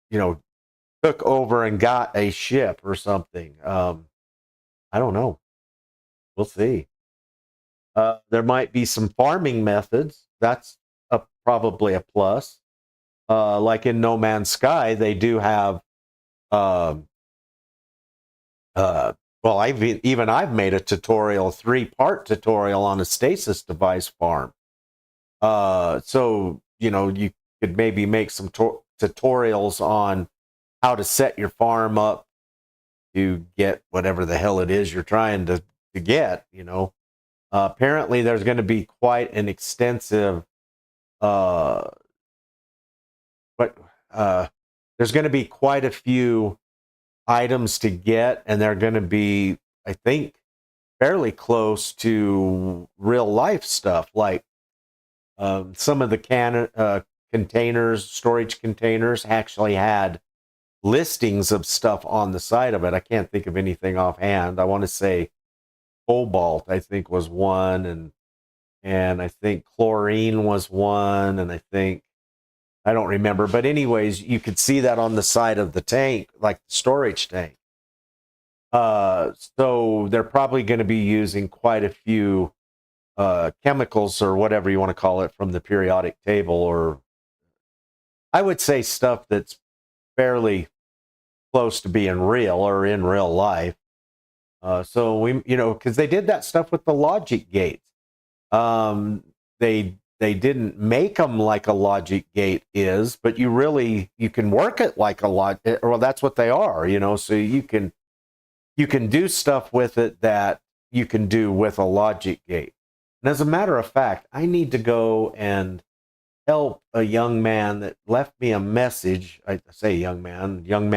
[SPEAKER 1] you know, took over and got a ship or something. I don't know. We'll see. There might be some farming methods. That's probably a plus. Like in No Man's Sky, they do have. Um, well, I've made a tutorial, 3-part tutorial on a stasis device farm. So you know, you could maybe make some tutorials on how to set your farm up to get whatever the hell it is you're trying to get. You know. Apparently, there's going to be quite an extensive, but there's going to be quite a few items to get, and they're going to be, I think, fairly close to real life stuff. Like some of the containers, storage containers, actually had listings of stuff on the side of it. I can't think of anything offhand. I want to say cobalt, I think, was one, and I think chlorine was one, and I don't remember, but anyways, you could see that on the side of the tank, like the storage tank. So they're probably going to be using quite a few chemicals or whatever you want to call it from the periodic table, or I would say stuff that's fairly close to being real or in real life. So we, you know, because they did that stuff with the logic gates. They didn't make them like a logic gate is, but you can work it like a logic. Well, that's what they are, you know. So you can do stuff with it that you can do with a logic gate. And as a matter of fact, I need to go and help a young man that left me a message. I say young man, young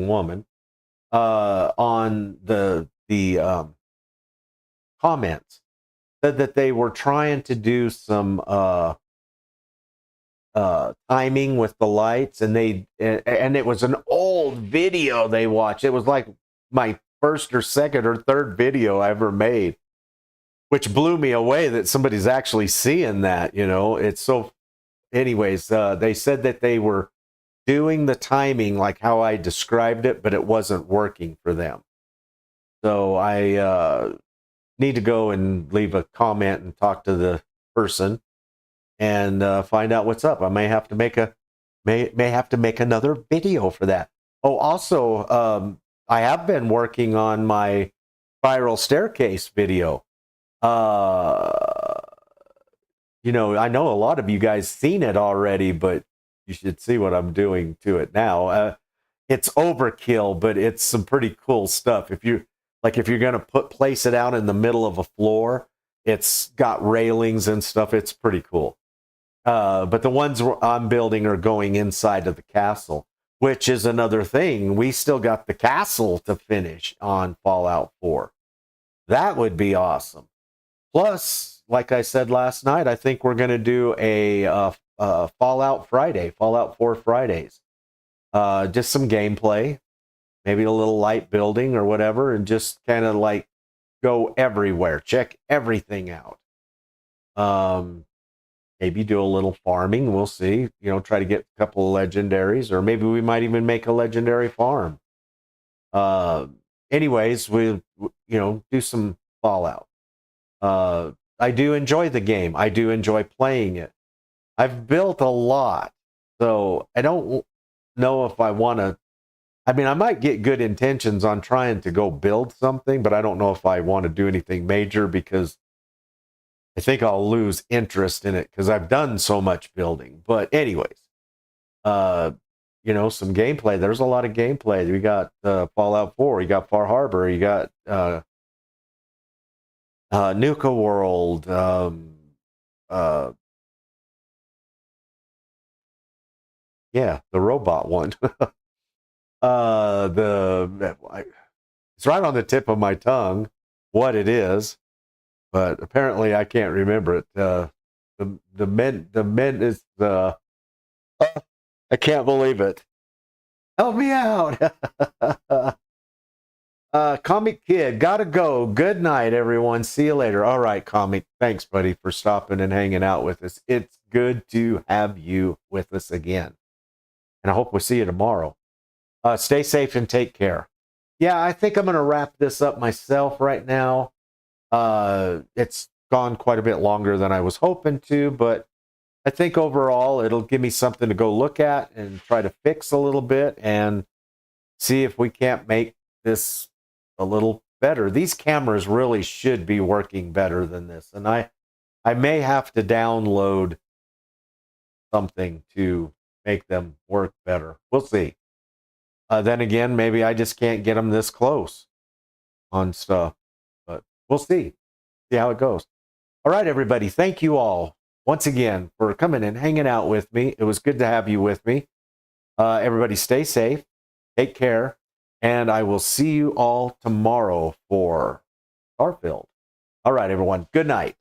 [SPEAKER 1] woman, on the comments. Said that they were trying to do some timing with the lights, and it was an old video they watched. It was like my first or second or third video I ever made, which blew me away that somebody's actually seeing that. You know, it's so. Anyways, they said that they were doing the timing like how I described it, but it wasn't working for them. So I need to go and leave a comment and talk to the person and find out what's up. I may have to make another video for that. Oh, also, I have been working on my spiral staircase video. You know, I know a lot of you guys seen it already, but you should see what I'm doing to it now. it's overkill, but it's some pretty cool stuff. If you're going to place it out in the middle of a floor, it's got railings and stuff. It's pretty cool. But the ones I'm building are going inside of the castle, which is another thing. We still got the castle to finish on Fallout 4. That would be awesome. Plus, like I said last night, I think we're going to do a Fallout Friday, Fallout 4 Fridays. Just some gameplay, maybe a little light building or whatever, and just kind of like go everywhere, check everything out. Maybe do a little farming. We'll see. You know, try to get a couple of legendaries, or maybe we might even make a legendary farm. Anyways, we do some Fallout. I do enjoy the game. I do enjoy playing it. I've built a lot, so I don't know if I want to. I mean, I might get good intentions on trying to go build something, but I don't know if I want to do anything major because I think I'll lose interest in it because I've done so much building. But anyways, some gameplay. There's a lot of gameplay. We got Fallout 4. You got Far Harbor. You got Nuka World. Yeah, the robot one. It's right on the tip of my tongue what it is, but apparently I can't remember it. The men is I can't believe it. Help me out. Comic Kid, gotta go. Good night, everyone. See you later. All right, Comic. Thanks, buddy, for stopping and hanging out with us. It's good to have you with us again. And I hope we'll see you tomorrow. Stay safe and take care. Yeah, I think I'm going to wrap this up myself right now. It's gone quite a bit longer than I was hoping to, but I think overall it'll give me something to go look at and try to fix a little bit and see if we can't make this a little better. These cameras really should be working better than this, and I may have to download something to make them work better. We'll see. Then again, maybe I just can't get them this close on stuff, but we'll see how it goes. All right, everybody. Thank you all once again for coming and hanging out with me. It was good to have you with me. Everybody stay safe, take care, and I will see you all tomorrow for Starfield. All right, everyone. Good night.